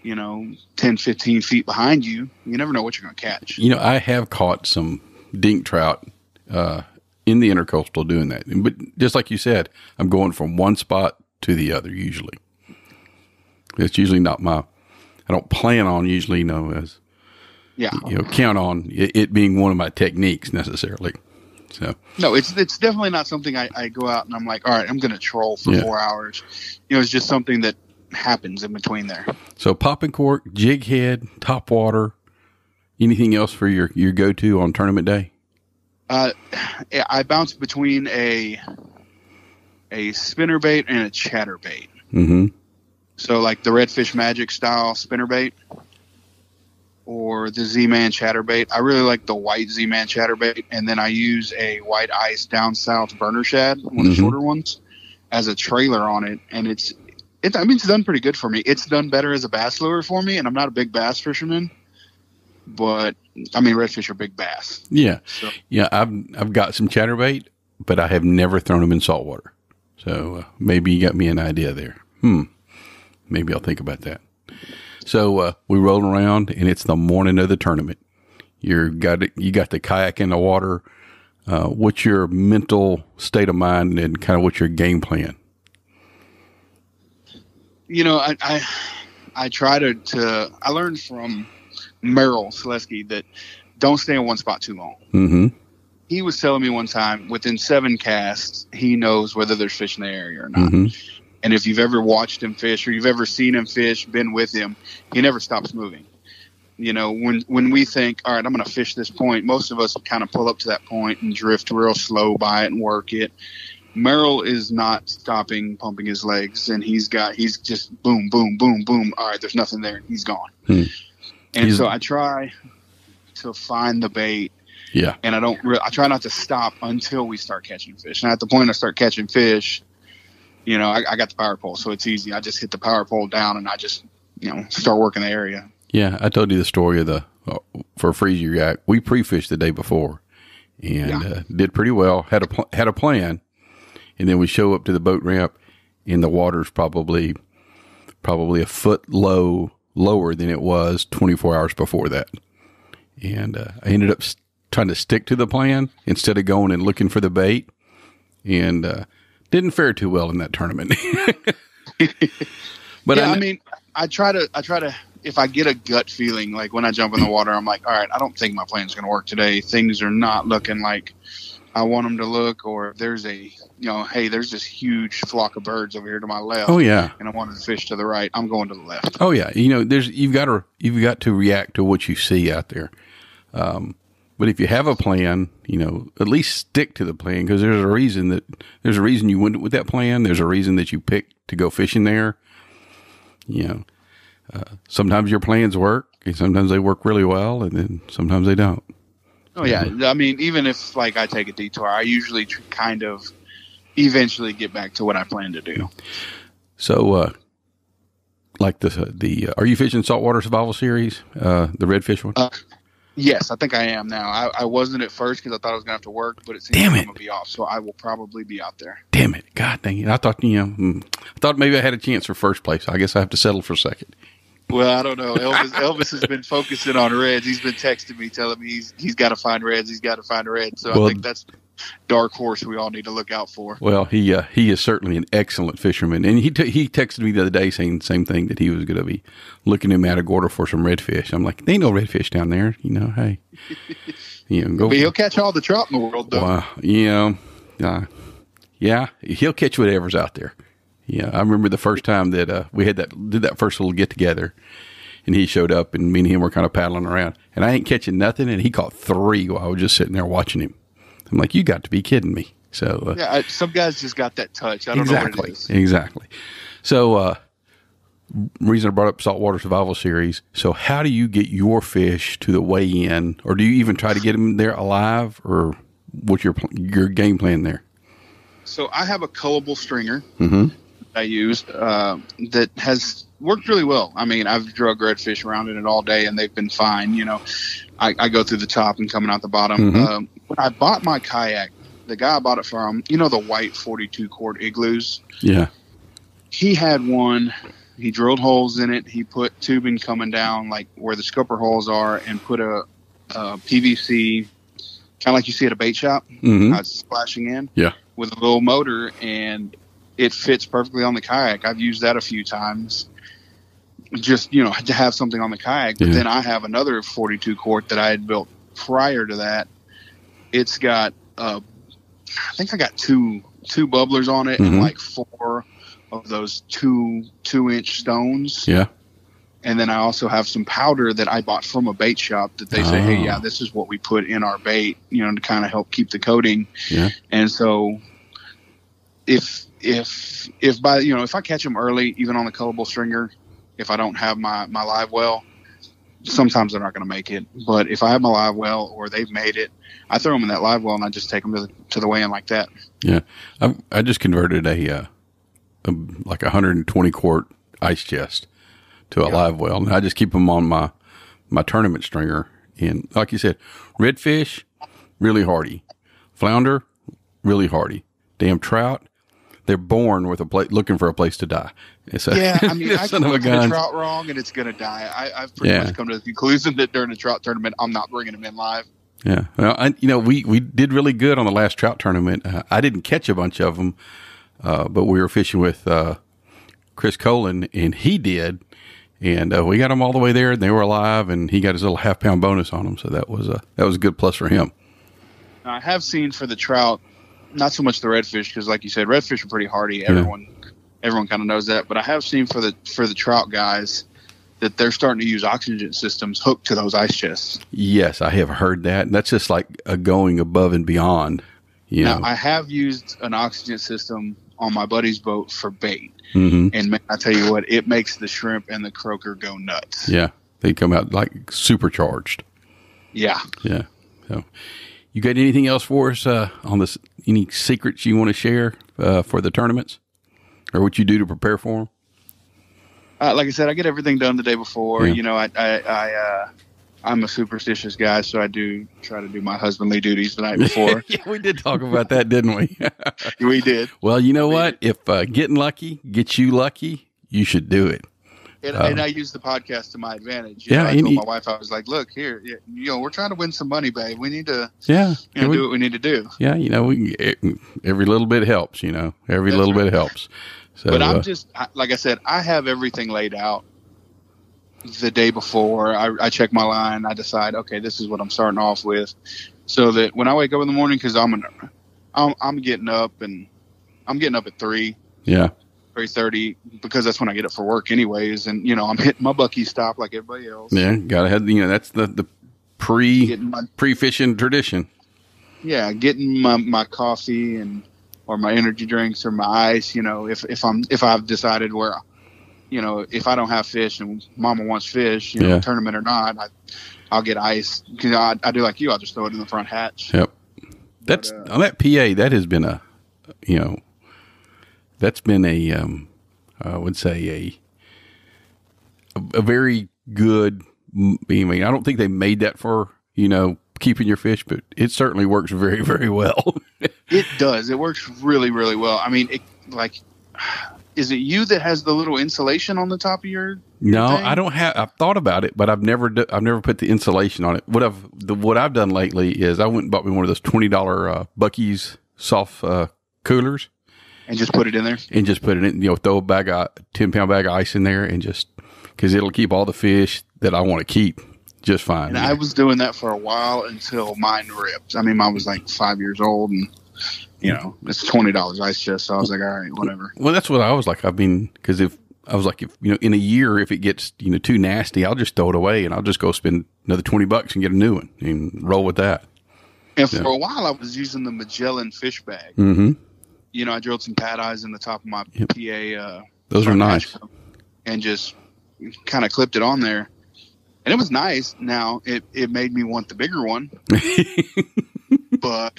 10, 15 feet behind you, you never know what you're going to catch. I have caught some dink trout in the intercoastal doing that. But just like you said, I'm going from one spot to the other usually. It's usually not I don't plan on usually, as count on it being one of my techniques necessarily. So no, it's definitely not something I go out and I'm like, all right, I'm going to troll for 4 hours. It's just something that happens in between there. So popping cork, jig head, top water, anything else for your go-to on tournament day? I bounce between a spinner bait and a chatter bait. So like the Redfish Magic style spinner bait. or the Z-Man chatterbait. I really like the white Z-Man chatterbait, and then I use a white ice down south burner shad, one of the shorter ones, as a trailer on it, and it's done pretty good for me. It's done better as a bass lure for me, and I'm not a big bass fisherman, but I mean redfish are big bass. Yeah, So, yeah. I've got some chatterbait, but I have never thrown them in saltwater. So maybe you got me an idea there. Maybe I'll think about that. So we roll around, and it's the morning of the tournament. You got the kayak in the water. What's your mental state of mind, and kind of what's your game plan? You know, I try to I learned from Merrill Selesky that don't stay in one spot too long. Mm-hmm. He was telling me one time, within 7 casts, he knows whether there's fish in the area or not. Mm-hmm. And if you've ever watched him fish, or you've ever seen him fish, been with him, he never stops moving. You know, when we think, all right, I'm going to fish this point, most of us kind of pull up to that point and drift real slow by it and work it. Merrill is not stopping, pumping his legs, and he's just boom, boom, boom, boom. All right, there's nothing there, and he's gone. And so I try to find the bait. Yeah. And I try not to stop until we start catching fish. And at the point I start catching fish, you know, I got the power pole, so it's easy. I just hit the power pole down, and I just, you know, start working the area. Yeah, I told you the story of for Freezy Yak. We pre-fished the day before, and did pretty well. Had a plan, and then we show up to the boat ramp, and the water's probably a foot lower than it was 24 hours before that. And I ended up trying to stick to the plan instead of going and looking for the bait, and didn't fare too well in that tournament. But yeah, I mean, I try to, if I get a gut feeling, like when I jump in the water, I'm like, all right, I don't think my plan's going to work today. Things are not looking like I want them to look, or if there's hey, there's this huge flock of birds over here to my left. Oh yeah. And I wanted to fish to the right. I'm going to the left. Oh yeah. You know, you've got to react to what you see out there. But if you have a plan, you know, at least stick to the plan, because there's a reason you went with that plan. There's a reason that you picked to go fishing there. You know, sometimes your plans work, and sometimes they work really well, and then sometimes they don't. Oh yeah. I mean, even if like I take a detour, I usually kind of eventually get back to what I plan to do. So, like are you fishing Saltwater Survival Series, the redfish one? Yes, I think I am now. I wasn't at first because I thought I was going to have to work, but it seems like I'm going to be off, so I will probably be out there. Damn it. God dang it. I thought, I thought maybe I had a chance for first place. I guess I have to settle for second. Well, I don't know. Elvis has been focusing on reds. He's been texting me, telling me he's got to find reds. He's got to find reds. So I think that's the dark horse we all need to look out for. Well, he is certainly an excellent fisherman, and he texted me the other day saying the same thing, that he was going to be looking in Matagorda for some redfish. I'm like, there ain't no redfish down there. You know, hey, go. But he'll catch all the trout in the world, though. Yeah, he'll catch whatever's out there. Yeah, I remember the first time that we did that first little get together, and he showed up, and me and him were kind of paddling around, and I ain't catching nothing, and he caught 3 while I was just sitting there watching him. I'm like, you got to be kidding me. So some guys just got that touch. I don't know what it is. Exactly. So reason I brought up Saltwater Survival Series. So how do you get your fish to the weigh-in, or do you even try to get them there alive, or what's your game plan there? So I have a cullable stringer I used that has worked really well. I mean, I've drug redfish around in it all day, and they've been fine. You know, I go through the top and coming out the bottom. When I bought my kayak, the guy I bought it from, you know, the white 42 quart igloos. Yeah. He had one. He drilled holes in it. He put tubing coming down like where the scupper holes are, and put a PVC, kind of like you see at a bait shop, splashing in. Yeah. With a little motor, and it fits perfectly on the kayak. I've used that a few times, just, you know, to have something on the kayak. But then I have another 42 quart that I had built prior to that. It's got, I think I got two bubblers on it, and like 4 of those 2-inch stones. Yeah. And then I also have some powder that I bought from a bait shop that they say, hey, yeah, this is what we put in our bait, you know, to kind of help keep the coating. Yeah. And so if by, you know, if I catch them early, even on the cullable stringer, if I don't have my live well, sometimes they're not going to make it. But if I have my live well or they've made it, I throw them in that live well and I just take them to the weigh-in like that. Yeah. I just converted a like 120 quart ice chest to a live well, and I just keep them on my tournament stringer. And like you said, redfish, really hardy. Flounder, really hardy. Damn trout, they're born with looking for a place to die. Yeah, I mean, I can look at a trout wrong and it's going to die. I've pretty much come to the conclusion that during a trout tournament, I'm not bringing them in live. Yeah. Well, we did really good on the last trout tournament. I didn't catch a bunch of them, but we were fishing with Chris Colin, and he did. And we got them all the way there, and they were alive, and he got his little half-pound bonus on them. So that was a good plus for him. I have seen for the trout, not so much the redfish, because like you said, redfish are pretty hardy. Yeah. Everyone kind of knows that. But I have seen for the trout guys that they're starting to use oxygen systems hooked to those ice chests. Yes, I have heard that. And that's just like a going above and beyond. Now, I have used an oxygen system on my buddy's boat for bait. Mm-hmm. And man, I tell you what, it makes the shrimp and the croaker go nuts. Yeah, they come out like supercharged. Yeah. Yeah. So, you got anything else for us on this? Any secrets you want to share for the tournaments, or what you do to prepare for them? Like I said, I get everything done the day before. Yeah. You know, I'm a superstitious guy, so I do try to do my husbandly duties the night before. Yeah, we did talk about that, didn't we? We did. Well, you know what? If getting lucky gets you lucky, you should do it. And I use the podcast to my advantage. Yeah, I told my wife, I was like, "Look here, we're trying to win some money, babe. We need to, do what we need to do." Yeah, every little bit helps. Every little bit helps. So, but I'm just like I said, I have everything laid out the day before. I check my line. I decide, okay, this is what I'm starting off with, so that when I wake up in the morning, because I'm getting up and I'm getting up at 3. Yeah. 3:30, because that's when I get up for work anyways, and I'm hitting my Bucky stop like everybody else. Yeah, gotta have that's the pre-fishing tradition. Yeah, getting my coffee or my energy drinks or my ice. If I've decided where, if I don't have fish and Mama wants fish, tournament or not, I'll get ice. Because I do like you, I'll just throw it in the front hatch. Yep. That's on that PA. That has been that's been I would say a very good. I mean, I don't think they made that for keeping your fish, but it certainly works very, very well. It does. It works really, really well. I mean, is it you that has the little insulation on the top of your No, thing? I don't have. I've thought about it, but I've never put the insulation on it. What I've done lately is I went and bought me one of those $20 Bucky's soft coolers. And just put it in there? And just put it in, throw a 10-pound bag of ice in there, and just, because it'll keep all the fish that I want to keep just fine. And I was doing that for a while until mine ripped. I mean, mine was like 5 years old, and, it's $20 ice chest, so I was like, all right, whatever. Well, that's what I was like. Because if in a year, if it gets, too nasty, I'll just throw it away, and I'll just go spend another $20 and get a new one and roll with that. And for a while, I was using the Magellan fish bag. Mm-hmm. I drilled some pad eyes in the top of my PA. Those are nice. And just kind of clipped it on there. And it was nice. Now, it made me want the bigger one. But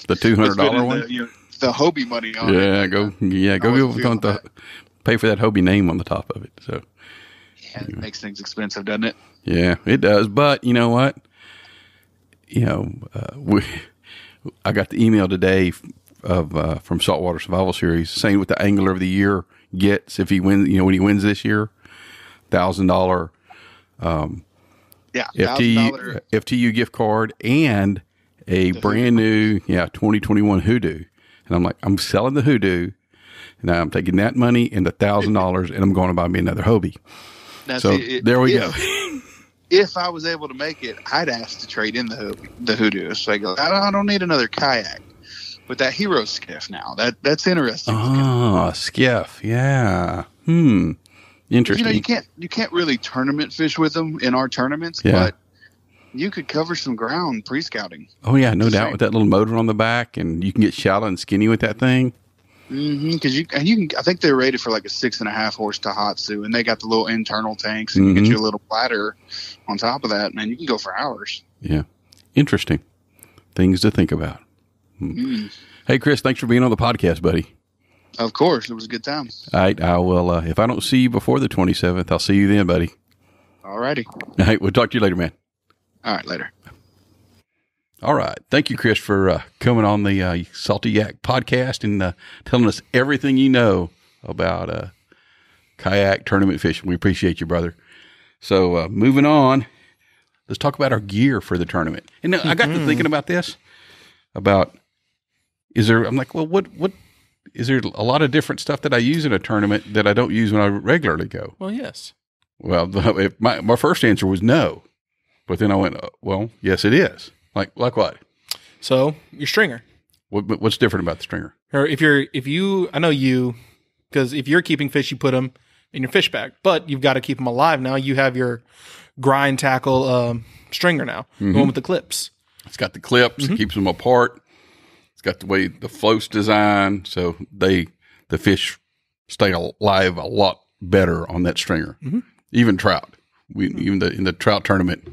the $200 one? The Hobie money on it. Go pay for that Hobie name on the top of it. So yeah, it makes things expensive, doesn't it? Yeah, it does. But you know what? I got the email today from Saltwater Survival Series saying what the Angler of the Year gets if he wins. When he wins this year, $1,000 FTU gift card and a brand new 2021 Hoodoo. And I'm like, I'm selling the Hoodoo, and I'm taking that money and the $1,000, and I'm going to buy me another Hobie. There we go. If I was able to make it, I'd ask to trade in the Hoodoo. So I don't need another kayak. But that hero skiff now, that's interesting. Oh, skiff, yeah. Interesting. You can't really tournament fish with them in our tournaments, but you could cover some ground pre-scouting. Oh yeah, no doubt, with that little motor on the back, and you can get shallow and skinny with that thing. Because you can. I think they're rated for like a 6.5 horse Tohatsu, and they got the little internal tanks, and you get your little bladder on top of that, man. You can go for hours. Yeah, interesting things to think about. Hey, Chris, thanks for being on the podcast, buddy. Of course, it was a good time. All right, I will. If I don't see you before the 27th, I'll see you then, buddy. All righty. All right, we'll talk to you later, man. All right, later. All right. Thank you, Chris, for coming on the Salty Yak podcast and telling us everything you know about kayak tournament fishing. We appreciate you, brother. So moving on, let's talk about our gear for the tournament. And I got to thinking about this, I'm like, well, what is there a lot of different stuff that I use in a tournament that I don't use when I regularly go? Well, yes. Well, my first answer was no. But then I went, well, yes, it is. Like what? So your stringer. What's different about the stringer? Or I know you, because if you're keeping fish, you put them in your fish bag, but you've got to keep them alive. Now you have your grind tackle stringer now, the one with the clips. It's got the clips, it keeps them apart. It's got the way the float's designed, so the fish stay alive a lot better on that stringer. Even trout. In the trout tournament,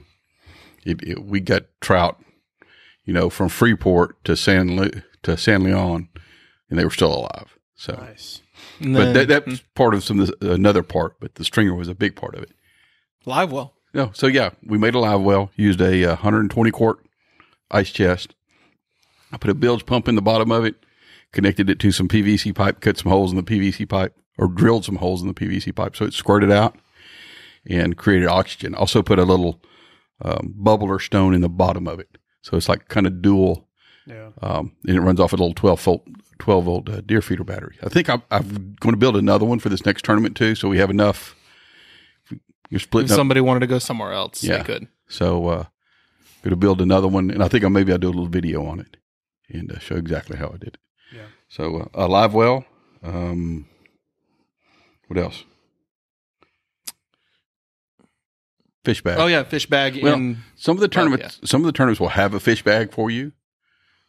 we got trout, from Freeport to San Leon, and they were still alive. So Nice. But that's part of another part, but the stringer was a big part of it. Live well. No, so yeah, we made a live well, used a 120 quart ice chest. I put a bilge pump in the bottom of it, connected it to some PVC pipe, cut some holes in the PVC pipe, or drilled some holes in the PVC pipe so it squirted out and created oxygen. Also put a little bubbler stone in the bottom of it. So it's like kind of dual. Yeah. And it runs off a little 12 volt deer feeder battery. I think I'm going to build another one for this next tournament too. So we have enough. You're splitting If somebody wanted to go somewhere else, they could. So going to build another one, and I think I'll do a little video on it and show exactly how I did it. Yeah. So a live well. What else? Fish bag. Oh yeah, fish bag. Well, some of the tournaments will have a fish bag for you.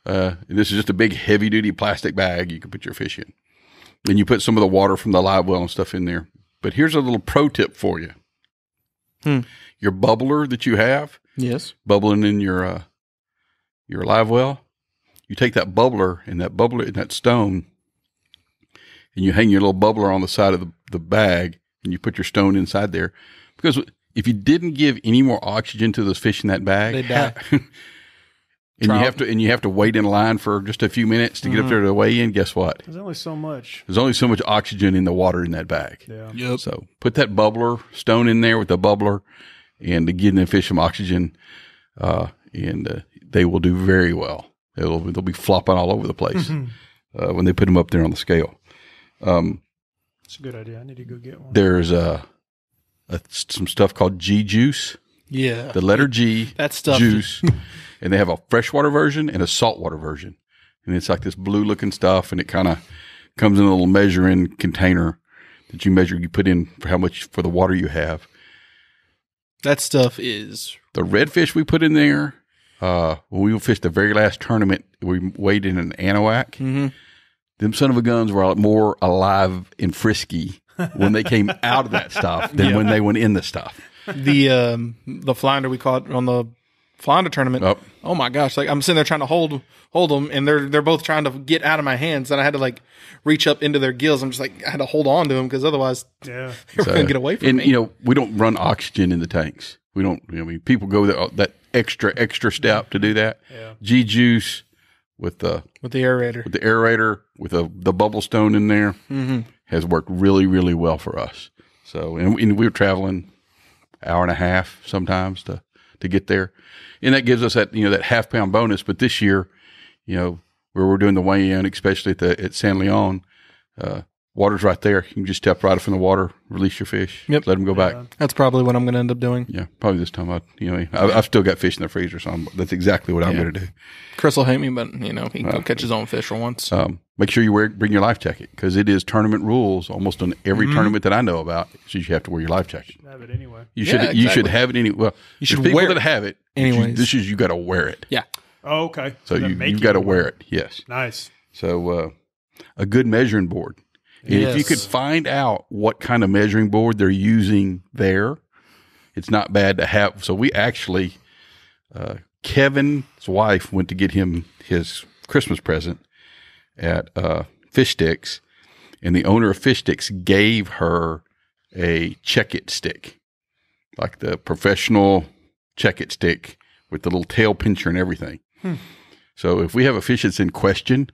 This is just a big heavy duty plastic bag you can put your fish in. Then you put some of the water from the live well and stuff in there. But here's a little pro tip for you. Your bubbler that you have, bubbling in your live well, you take that bubbler and that stone, and you hang your little bubbler on the side of the bag, and you put your stone inside there. Because if you didn't give any more oxygen to those fish in that bag, they die. and you have to wait in line for just a few minutes to get up there to weigh in. Guess what? There's only so much. There's only so much oxygen in the water in that bag. Yeah. Yep. So put that bubbler stone in there with the bubbler, and to give the fish some oxygen, and they will do very well. They'll be flopping all over the place when they put them up there on the scale. It's a good idea. I need to go get one. There's some stuff called G juice. Yeah. The letter G. That stuff. Juice. And they have a freshwater version and a saltwater version. And it's like this blue looking stuff, and it kind of comes in a little measuring container that you put in for how much for the water you have. That stuff is. The redfish we put in there, when we fished the very last tournament, we weighed in an Anahuac. Them son of a guns were more alive and frisky when they came out of that stuff than when they went in the stuff. The flounder we caught on the flounder tournament. Oh my gosh! Like I'm sitting there trying to hold them, and they're both trying to get out of my hands, and I had to reach up into their gills. I'm just I had to hold on to them because otherwise, they were going to get away from me. And we don't run oxygen in the tanks. We don't. People go that extra step to do that. Yeah. G juice with the aerator with the bubble stone in there has worked really, really well for us. So and we were traveling hour and a half sometimes to get there. And that gives us that, that half pound bonus. But this year, where we're doing the weigh in, especially at San Leon, water's right there. You can just step right up in the water, release your fish, let them go back. That's probably what I'm going to end up doing. Yeah, probably this time. I've still got fish in the freezer, so that's exactly what I'm going to do. Chris will hate me, but he can go catch his own fish for once. Make sure you bring your life jacket, because it is tournament rules almost on every tournament that I know about. So you have to wear your life jacket. You should have it anyway. You should have it anyway. Well, you should people wear that it have it. anyways. You got to wear it. Yeah. Oh, okay. So you've got to wear it. Yes. Nice. So a good measuring board. And if you could find out what kind of measuring board they're using there, it's not bad to have. So we actually, Kevin's wife went to get him his Christmas present at Fish Sticks, and the owner of Fish Sticks gave her a Check-It stick, like the professional Check-It stick with the little tail pincher and everything. So if we have a fish that's in question,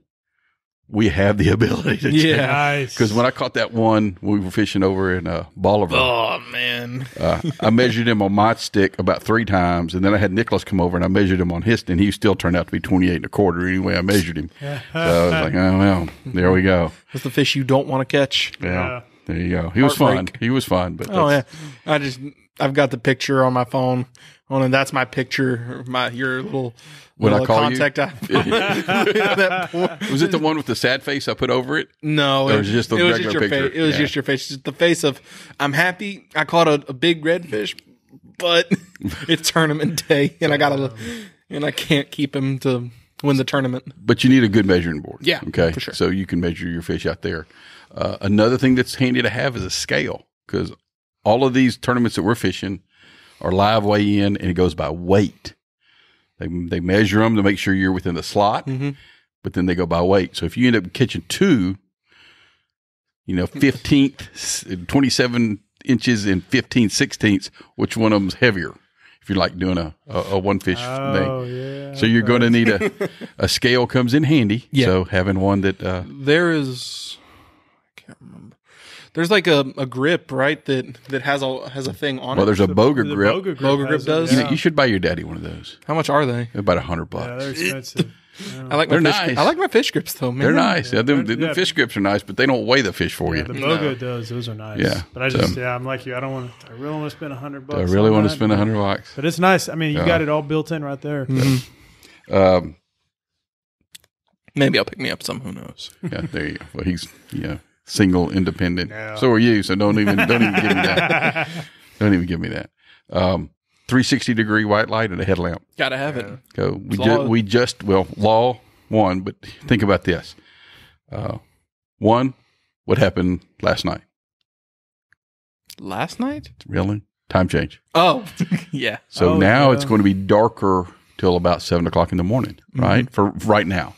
we have the ability to check. Nice. Because when I caught that one, we were fishing over in Bolivar. Oh, man. I measured him on my stick about 3 times, and then I had Nicholas come over and I measured him on his, and he still turned out to be 28 and a quarter anyway. I measured him. So I was like, oh, well, there we go. That's the fish you don't want to catch. Yeah. There you go. He was fun. He was fun. But I've got the picture on my phone. And that's my picture, your little When I call contact. Was it the one with the sad face I put over it? No, it was just the regular your picture. Face. It was just your face, just the face of I'm happy. I caught a big redfish, but it's tournament day, and I can't keep him to win the tournament. But you need a good measuring board. Yeah, okay, for sure. So you can measure your fish out there. Another thing that's handy to have is a scale, because all of these tournaments that we're fishing are live weigh in, and it goes by weight. They measure them to make sure you're within the slot, but then they go by weight. So if you end up catching 2, 15th, 27 inches and 15/16, which one of them's heavier? If you're like doing a one fish thing. Yeah. So you're going to need a scale comes in handy. Yeah. So having one that there is, I can't remember. There's like a grip, right? That has a thing on it. Well, there's a boga grip. Boga grip does? You should buy your daddy one of those. How much are they? About $100. Yeah, they're expensive. I like They're my nice. I like my fish grips though, man. They're nice. Yeah, The fish grips are nice, but they don't weigh the fish for you. The Boga does. Those are nice. Yeah. But I'm like you. I really want to spend $100. I really want to spend $100. But it's nice. I mean, you got it all built in right there. Maybe I'll pick me up some. Who knows? Yeah, there you go. Well, he's single, independent. Yeah. So are you. So don't even give me that. Don't even give me that. 360-degree white light and a headlamp. Gotta have it. Go. Law 1, but think about this. 1, what happened last night? Last night? Really? Time change. Oh, yeah. So now it's going to be darker till about 7 o'clock in the morning, right? For right now.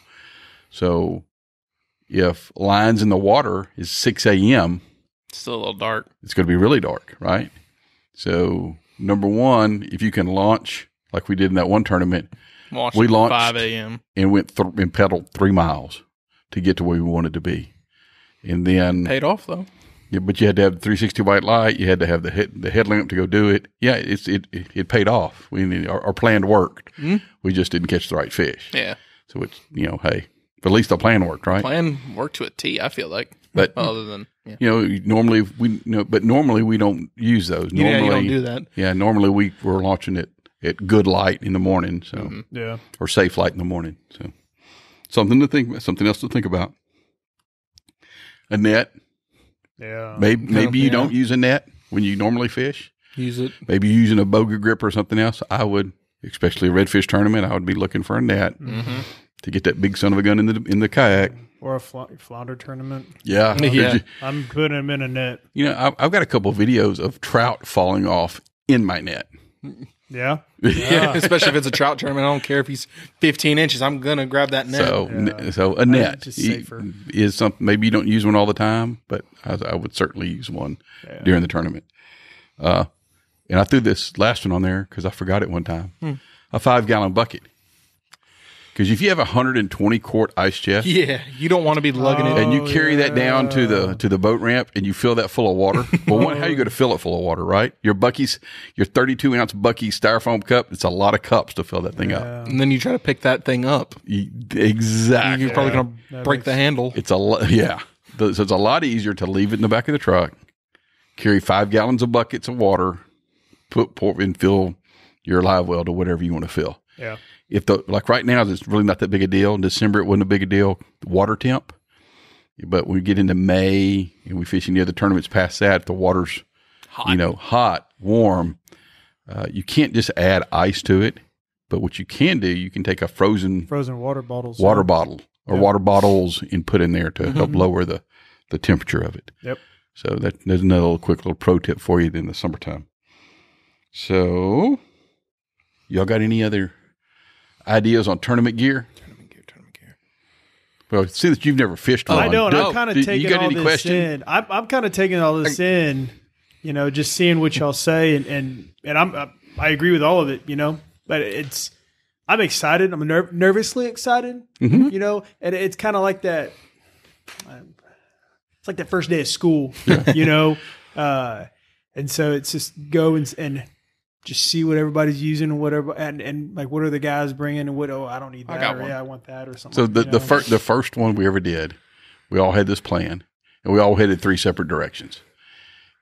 So if lines in the water is 6 a.m., Still a little dark. it's going to be really dark, right? So number 1, if you can launch like we did in that one tournament, we launched 5 a.m. and went and pedaled 3 miles to get to where we wanted to be, and then Paid off though. Yeah, but you had to have the 360 white light. You had to have the headlamp to go do it. Yeah, it paid off. Our plan worked. We just didn't catch the right fish. Yeah. So it's hey, but at least the plan worked, right? Plan worked to a T. I feel like. But other than normally we don't use those. Normally, you don't do that. Yeah, normally we're launching it at good light in the morning. So or safe light in the morning. So something else to think about. A net. Yeah. Maybe you don't use a net when you normally fish. Use it. Maybe you're using a boga grip or something else. I would, especially a redfish tournament, I would be looking for a net to get that big son of a gun in the kayak. Or a flounder tournament. Yeah. I'm putting them in a net. I've got a couple of videos of trout falling off in my net. Yeah. Yeah, especially if it's a trout tournament. I don't care if he's 15 inches. I'm gonna grab that net. So a net just safer. is something. Maybe you don't use one all the time, but I would certainly use one during the tournament. And I threw this last one on there because I forgot it one time. A 5-gallon bucket. Because if you have a 120-quart ice chest, you don't want to be lugging it, and you carry that down to the boat ramp, and you fill that full of water. Well, how are you going to fill it full of water, right? Your 32-ounce Buc-ee's styrofoam cup. It's a lot of cups to fill that thing up. and then you try to pick that thing up. Exactly. You're probably going to break the handle. It's a lot. Yeah. So it's a lot easier to leave it in the back of the truck, carry 5 gallons of buckets of water, pour and fill your live well to whatever you want to fill. Yeah. Like right now, it's really not that big a deal. In December, it wasn't a big a deal. Water temp. But when we get into May and we fish any other tournaments past that, if the water's hot, warm, you can't just add ice to it. But what you can do, you can take a frozen water bottles. bottle or water bottles and put in there to help lower the temperature of it. Yep. So there's another quick little pro tip for you in the summertime. So, y'all got any other ideas on tournament gear? Tournament gear. Well, see that you've never fished one. I don't. I'm kind of you taking got all any this question? in. I'm kind of taking all this in, just seeing what y'all say, and I agree with all of it, but I'm excited. I'm nervously excited, and it's kind of like that. It's like that first day of school, and so it's just go and just see what everybody's using and whatever, and like what are the guys bringing and what I don't need that, I want that or something. So the first one we ever did, we all had this plan, and we all headed 3 separate directions.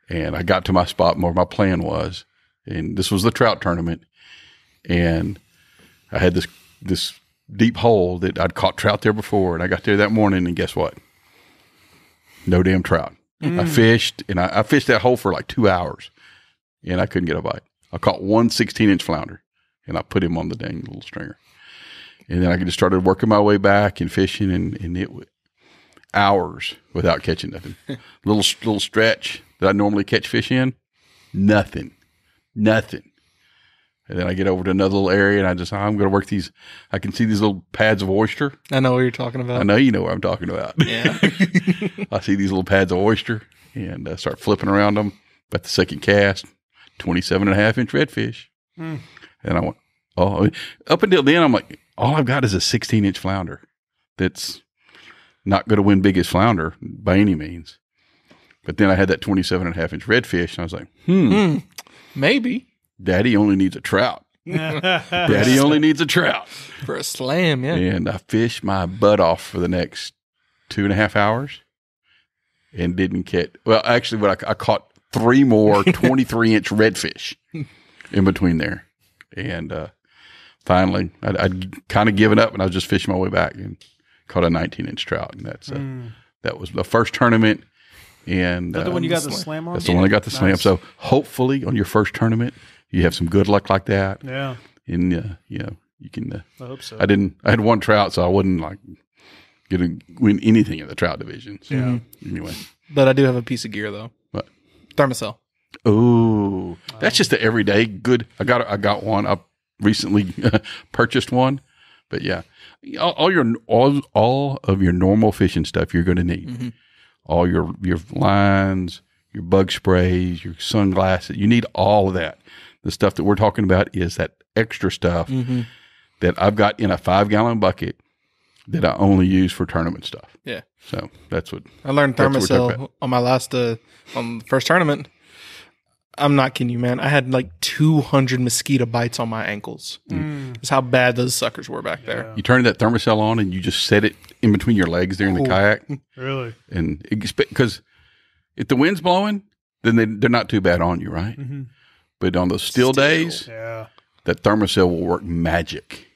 And I got to my spot where my plan was, and this was the trout tournament, and I had this deep hole that I'd caught trout there before, and I got there that morning, and guess what? No damn trout. I fished, and I fished that hole for like 2 hours, and I couldn't get a bite. I caught one 16-inch flounder, and I put him on the dang little stringer. And then I just started working my way back and fishing, and it was hours without catching nothing. little stretch that I normally catch fish in, nothing. And then I get over to another little area, and I'm going to work these. I can see these little pads of oyster. I know what you're talking about. I know you know what I'm talking about. Yeah. I see these little pads of oyster and start flipping around them. But the second cast, 27.5-inch redfish. And I went, up until then, I'm like, all I've got is a 16-inch flounder that's not going to win biggest flounder by any means. But then I had that 27.5-inch redfish, and I was like, maybe. Daddy only needs a trout. Daddy only needs a trout. For a slam, yeah. And I fished my butt off for the next 2.5 hours and didn't catch. Well, actually, I caught 3 more 23-inch redfish in between there. And finally, I'd kind of given up, and I was just fishing my way back and caught a 19-inch trout. And that was the first tournament. And that's the one you got the slam on? That's the one I got the slam. So hopefully on your first tournament, you have some good luck like that. Yeah. And, you can. I hope so. I had 1 trout, so I wouldn't like going to win anything in the trout division. So, anyway. But I do have a piece of gear, though. What? Thermocell. Oh, that's just the everyday good. I got one. I recently purchased one. But yeah, all of your normal fishing stuff you're going to need. Mm-hmm. All your lines, your bug sprays, your sunglasses. You need all of that. The stuff that we're talking about is that extra stuff that I've got in a 5-gallon bucket that I only use for tournament stuff. Yeah. So that's what I learned. Thermocell on my last on the first tournament. I'm not kidding you, man. I had like 200 mosquito bites on my ankles. That's how bad those suckers were back there. You turn that Thermocell on and you just set it in between your legs there in the kayak. Really? And because if the wind's blowing, then they're not too bad on you, right? Mm-hmm. But on those still days, that Thermocell will work magic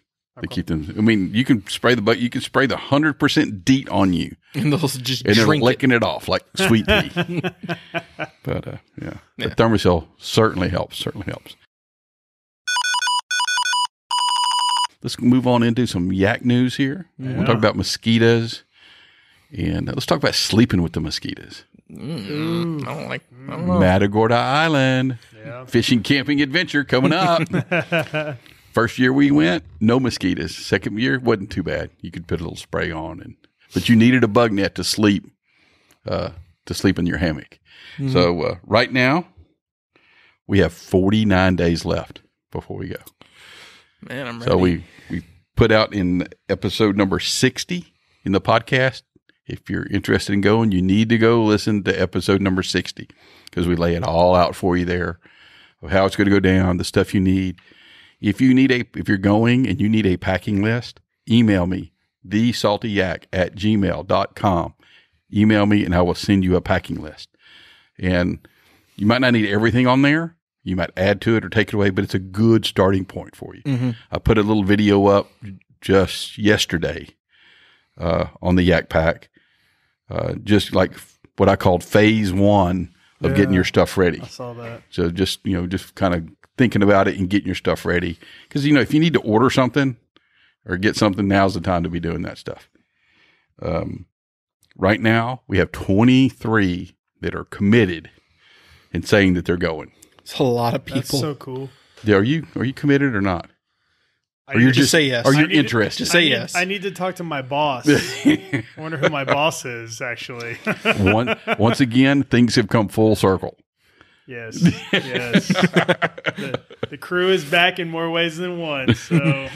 to keep them. I mean, you can spray you can spray the 100% DEET on you, and they'll just and they're drink licking it off like sweet tea. But the Thermocell certainly helps. Let's move on into some yak news here. Yeah. We'll talk about mosquitoes, and let's talk about sleeping with the mosquitoes. I don't know. Matagorda Island, fishing camping adventure coming up. First year we went, no mosquitoes. Second year wasn't too bad. You could put a little spray on, but you needed a bug net to sleep in your hammock. Mm-hmm. So right now we have 49 days left before we go. Man, I'm ready. So we put out in episode number 60 in the podcast. If you're interested in going, you need to go listen to episode number 60 because we lay it all out for you there of how it's going to go down, the stuff you need. If you're going and you need a packing list, email me, thesaltyyak@gmail.com. Email me and I will send you a packing list. And you might not need everything on there. You might add to it or take it away, but it's a good starting point for you. Mm-hmm. I put a little video up just yesterday on the Yak Pack. Just like what I called phase 1 of getting your stuff ready. I saw that. So just kind of thinking about it and getting your stuff ready. Because, if you need to order something or get something, now's the time to be doing that stuff. Right now, we have 23 that are committed and saying that they're going. It's a lot of people. That's so cool. Yeah, are you committed or not? I Or you're need to- just say yes. Are you I need to- interested? Just say I need- yes. I need to talk to my boss. I wonder who my boss is, actually. Once again, things have come full circle. Yes. Yes. The crew is back in more ways than one. So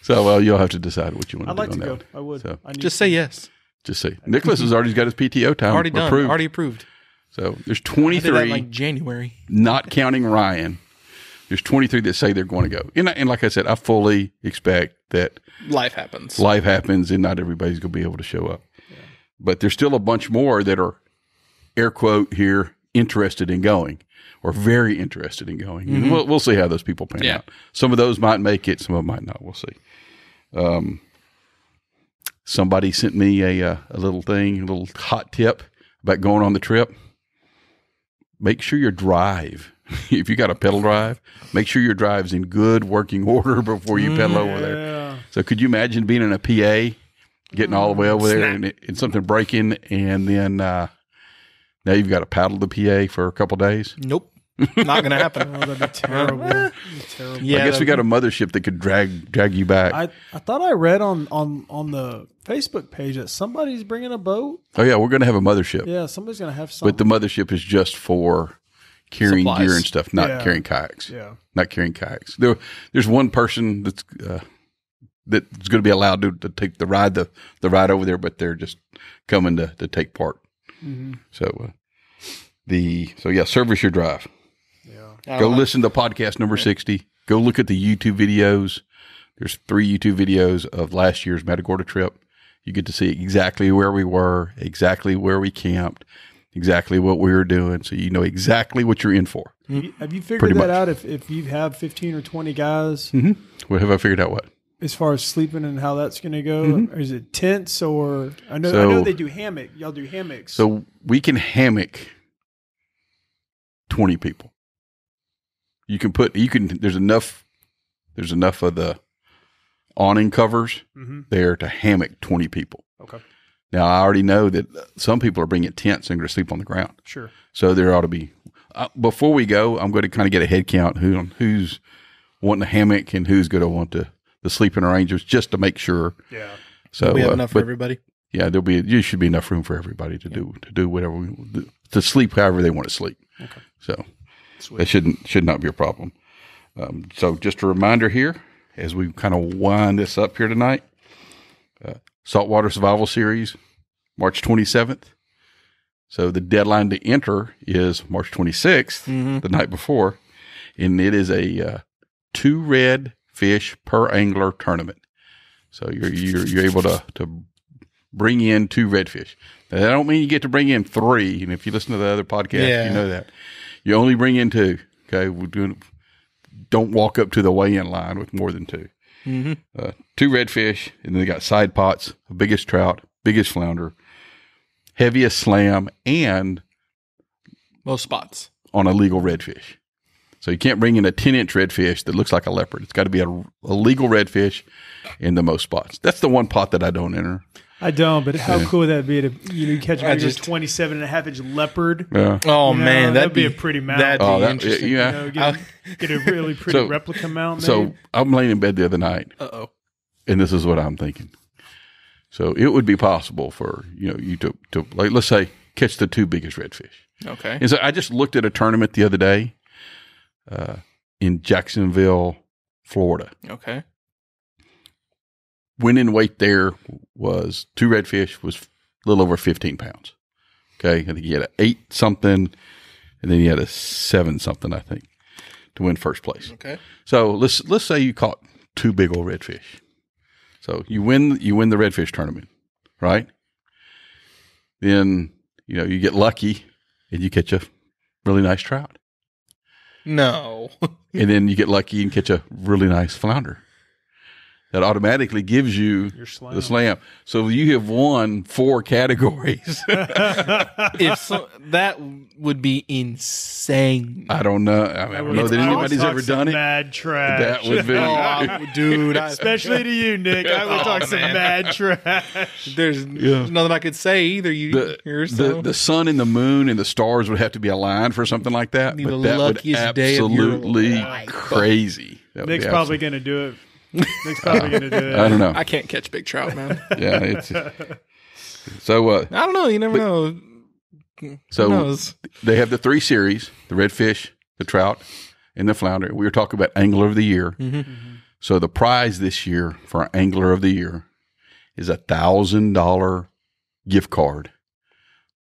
So, well, you'll have to decide what you want I'd to like do to on go. that. I would. So, I need Just to. say yes. Just say. Nicholas has already got his PTO time Already done. approved. Already approved. So there's I did that 23, in like January. not counting Ryan. There's 23 that say they're going to go. And like I said, I fully expect that Life happens. life happens and not everybody's going to be able to show up. But there's still a bunch more that are, air quote here, interested in going or very interested in going. And we'll see how those people pan Yeah. out. Some of those might make it. Some of them might not. We'll see. Somebody sent me a little thing, a little hot tip about going on the trip. Make sure your drive, if you got a pedal drive, make sure your drive's in good working order before you pedal over there. Yeah. So could you imagine being in a PA, getting all the way over there and something breaking, and then now you've got to paddle the PA for a couple days? Nope. Not going to happen. Oh, that'd be terrible. That'd be terrible. Yeah, I guess we got a mothership that could drag you back. I thought I read on the Facebook page that somebody's bringing a boat. Oh yeah, we're going to have a mothership, Yeah, somebody's gonna have something. but the mothership is just for carrying Supplies. gear and stuff, not Yeah. carrying kayaks. Yeah. Not carrying kayaks. There's one person that's going to be allowed to take the ride over there, but they're just coming to take part. Mm-hmm. So service your drive. Yeah. Go listen to podcast number 60. Go look at the YouTube videos. There's 3 YouTube videos of last year's Matagorda trip. You get to see exactly where we were, exactly where we camped, exactly what we were doing. So you know exactly what you're in for. Have you figured Pretty that much. out? If you have 15 or 20 guys, Well, have I figured out what? as far as sleeping and how that's going to go, or is it tents or I know So- they do hammock. Y'all do hammocks. So we can hammock 20 people. There's enough of the awning covers there to hammock 20 people. Okay. Now, I already know that some people are bringing tents and going to sleep on the ground. Sure. So there ought to be, before we go, I'm going to kind of get a head count who's wanting a hammock and who's going to want the sleeping arrangements just to make sure. Yeah. So we have enough for but, everybody. Yeah, there should be enough room for everybody to do whatever to sleep however they want to sleep. Okay. So that should not be a problem. So just a reminder here as we kind of wind this up here tonight. Saltwater Survival Series, March 27th. So the deadline to enter is March 26th, the night before, and it is a 2 red fish per angler tournament. So you're able to bring in 2 redfish. Now, that don't mean you get to bring in 3. And if you listen to the other podcast, you know that you only bring in 2. Okay, don't walk up to the weigh-in line with more than 2. 2 redfish, and then they got side pots, the biggest trout, biggest flounder, heaviest slam, and Most spots. on a legal redfish. So you can't bring in a 10-inch redfish that looks like a leopard. It's got to be a legal redfish in the most spots. That's the one pot that I don't enter. I don't, but how cool would that be to catch a 27.5-inch leopard? Yeah. Oh, You know, man. that'd be a pretty mount. That'd Oh, be that- interesting. yeah. You know, get a really pretty replica mount. So made. I'm laying in bed the other night, Uh-oh. and this is what I'm thinking. So it would be possible for you to like, let's say, catch the 2 biggest redfish. Okay. And so I just looked at a tournament the other day in Jacksonville, Florida. Okay. Winning weight there was 2 redfish was a little over 15 pounds. Okay, I think he had an 8 something, and then he had a 7 something, I think, to win first place. Okay. So let's say you caught 2 big old redfish. So you win the redfish tournament, right? Then you get lucky and you catch a really nice trout. No. And then you get lucky and catch a really nice flounder. that automatically gives you the slam. So you have won 4 categories. That would be insane. I don't know. I don't know that anybody's ever done it. Mad trash. That would be, Dude, Especially to you, Nick. I would talk some mad trash. there's nothing I could say either. the sun and the moon and the stars would have to be aligned for something like that. Be But the that would luckiest day of your absolutely life. crazy. That would Nick's be probably going to do it. Nick's probably going to do it. I don't know. I can't catch big trout, man. Yeah, it's so. I don't know. You never know. So Who knows? they have the 3 series: the redfish, the trout, and the flounder. We were talking about Angler of the Year. So the prize this year for Angler of the Year is $1,000 gift card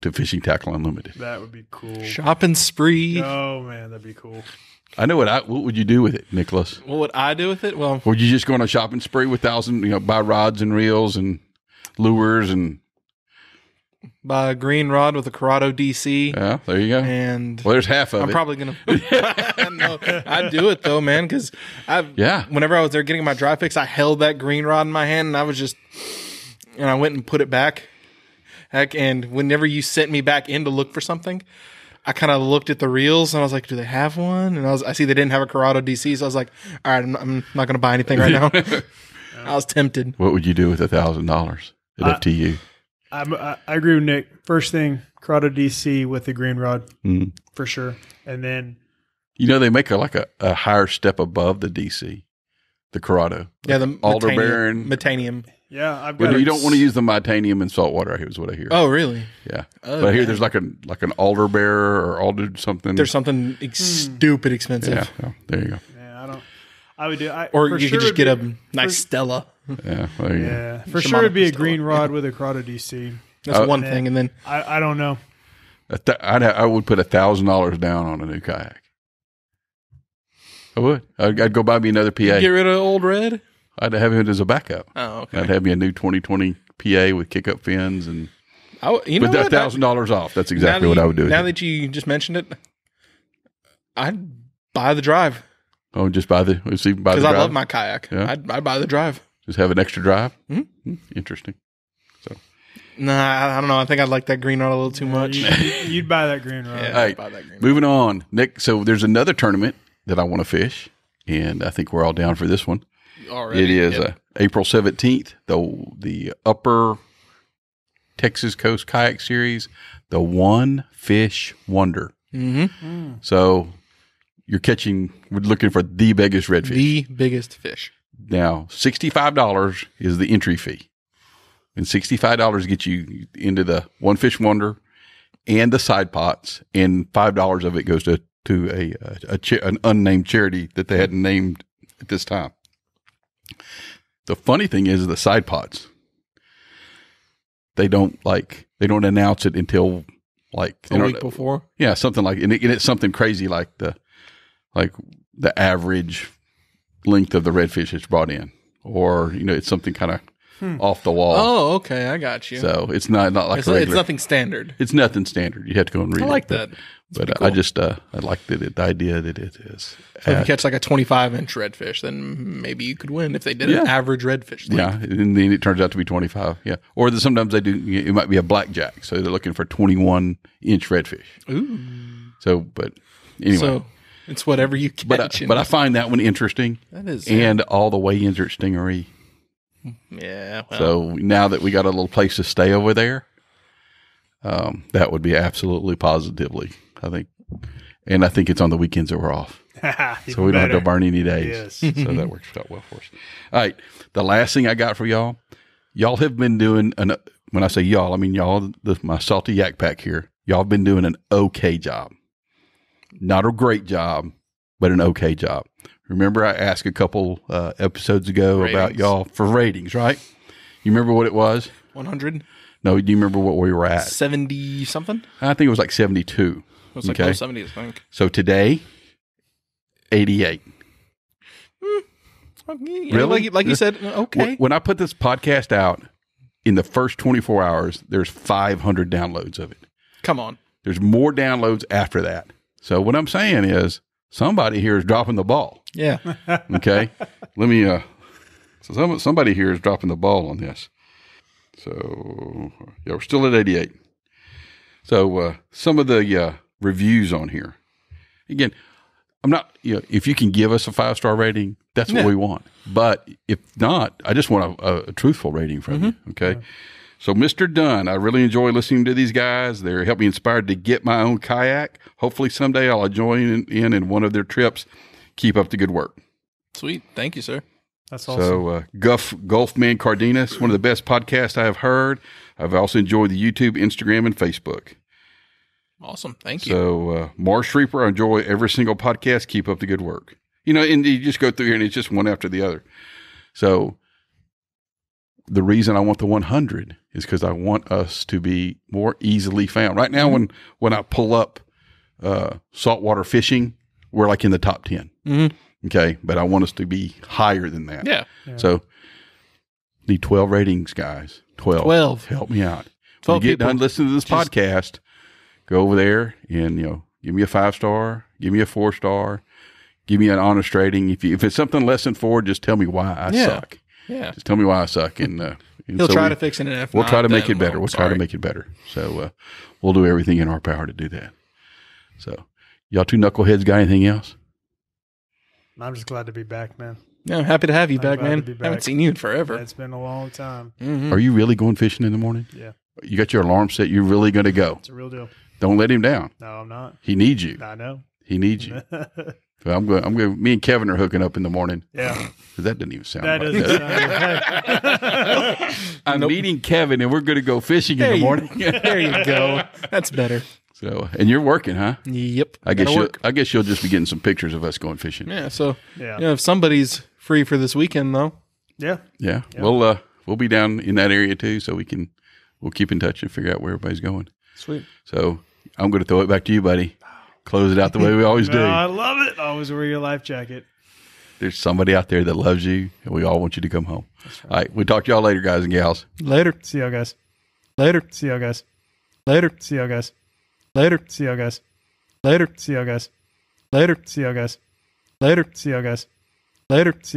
to Fishing Tackle Unlimited. That would be cool. Shopping spree. Oh, man, that'd be cool. I know what would you do with it, Nicholas? What would I do with it? Well, Would you just go on a shopping spree with buy rods and reels and lures and buy a green rod with a Corrado DC. yeah, there you go. And Well, there's half of I'm it. probably gonna. No, I'd do it though, man. Because Yeah. Whenever I was there getting my dry fix, I held that green rod in my hand, and I was just, and I went and put it back. Heck, and whenever you sent me back in to look for something, I kind of looked at the reels and I was like, "Do they have one?" And I see they didn't have a Corrado DC, so I was like, "All right, I'm not going to buy anything right now." I was tempted. What would you do with $1,000? It's up to you. I agree with Nick. First thing, Corrado DC with the green rod for sure. And then They make a higher step above the DC, the Corrado. Yeah, the Alderbearing. Metanium. yeah, I've got Well, you don't want to use the Mitanium in saltwater. Is what I hear. Oh, really? Yeah, Oh, but I hear man. there's like an alder bearer or alder something. There's something stupid expensive. yeah. Oh, there you go. Yeah, I would do. Or for you sure could just it'd get be- a nice Stella. Yeah, there you go. Yeah, for Shimano sure it'd be a Stella. green rod with a Corrado DC. That's one thing. And then I don't know. I would put $1,000 down on a new kayak. I would. I'd go buy me another PA. get rid of Old Red. I'd have it as a backup. Oh, okay. I'd have me a new 2020 PA with kick up fins and You know with that what? $1,000 off. That's exactly what I would do. Now that you just mentioned it, I'd buy the drive Just buy the because drive. I love my kayak. Yeah. I'd buy the drive. Just have an extra drive. Mm-hmm. Interesting. Nah, I don't know. I think I'd like that green rod a little too much. You'd buy that green rod. Yeah, All right, I'd buy that green rod. moving on, Nick. So there's another tournament that I want to fish, and I think we're all down for this one. Already. It is Yep. April 17th, the Upper Texas Coast Kayak Series, the One Fish Wonder. Mm-hmm. So we're looking for the biggest redfish. The biggest fish. Now, $65 is the entry fee. And $65 gets you into the One Fish Wonder and the side pots, and $5 of it goes to an unnamed charity that they hadn't named at this time. The funny thing is the side pots. They don't announce it until A week before. Yeah, something like, and it's something crazy like the average length of the redfish that's brought in, or it's something kind of off the wall. Oh, okay. I got you. So it's not like it's, a regular. it's nothing standard. It's nothing standard. You have to go and read I it. like that. But cool. I like the idea that it is. So if you catch like a 25-inch redfish, then maybe you could win if they did an average redfish. Yeah, and then it turns out to be 25. Yeah, or sometimes they do. It might be a blackjack, so they're looking for 21-inch redfish. Ooh. So, but anyway, So it's whatever you catch. but I find that one interesting. That is. And all the weigh-ins are at Stingery. Yeah. Well, So now that we got a little place to stay over there, that would be absolutely positively, I think. And I think it's on the weekends that we're off. So we don't have to burn any days. Yes. So that works out well for us. All right. The last thing I got for y'all, y'all have been doing, when I say y'all, I mean y'all, my Salty Yak Pack here, y'all have been doing an okay job. Not a great job, but an okay job. Remember I asked a couple episodes ago about y'all for ratings, right? You remember what it was? 100? No, do you remember what we were at? 70 something? I think it was like 72. It was like low 70s, I think. So today, 88. Yeah, Really? Like you said, okay. When I put this podcast out, in the first 24 hours, there's 500 downloads of it. Come on. There's more downloads after that. So what I'm saying is somebody here is dropping the ball. Yeah. Okay. Let me, So somebody here is dropping the ball on this. So yeah, we're still at 88. So some of the reviews on here. Again, I'm not. If you can give us a 5-star rating, that's what we want. But if not, I just want a truthful rating from you. Okay. Yeah. So, Mr. Dunn, I really enjoy listening to these guys. They're helping me inspired to get my own kayak. Hopefully, someday I'll join in one of their trips. Keep up the good work. Sweet. Thank you, sir. That's awesome. So, Gulfman Cardenas, one of the best podcasts I have heard. I've also enjoyed the YouTube, Instagram, and Facebook. Awesome. Thank you. So, Marsh Reaper, I enjoy every single podcast. Keep up the good work. And you just go through here, and it's just one after the other. So, the reason I want the 100 is because I want us to be more easily found. Right now, when I pull up saltwater fishing, we're like in the top 10. Mm-hmm. Okay, but I want us to be higher than that. Yeah. So, need 12 ratings, guys. 12. Help me out. When you get done listening to this podcast, go over there and give me a 5-star, give me a 4-star, give me an honest rating. If it's something less than 4, just tell me why I suck. Yeah. Just tell me why I suck. And he'll try to fix it. And if we'll not, try to make it better. We'll try to make it better. So we'll do everything in our power to do that. So y'all two knuckleheads got anything else? I'm just glad to be back, man. Yeah, I'm happy to have you back, man. Back. Haven't seen you in forever. It's been a long time. Mm-hmm. Are you really going fishing in the morning? Yeah. You got your alarm set. You're really going to go. It's a real deal. Don't let him down. No, I'm not. He needs you. I know. He needs you. So I'm going. Me and Kevin are hooking up in the morning. Yeah. Because that didn't even sound. That right. doesn't sound right. I'm meeting Kevin, and we're going to go fishing in the morning. There you go. That's better. So, and you're working, huh? Yep. I guess you'll just be getting some pictures of us going fishing. Yeah. So, if somebody's free for this weekend, though. Yeah. Yeah. We'll be down in that area too, so we'll keep in touch and figure out where everybody's going. Sweet. So I'm going to throw it back to you, buddy. Close it out the way we always do. I love it. Always wear your life jacket. There's somebody out there that loves you, and we all want you to come home. That's right. All right. We'll talk to y'all later, guys and gals. Later. See y'all, guys. Later. See y'all, guys. Later. See y'all, guys. Later. See y'all, guys. Later. See y'all, guys. Later. See y'all, guys. Later. See y'all, guys. Later. See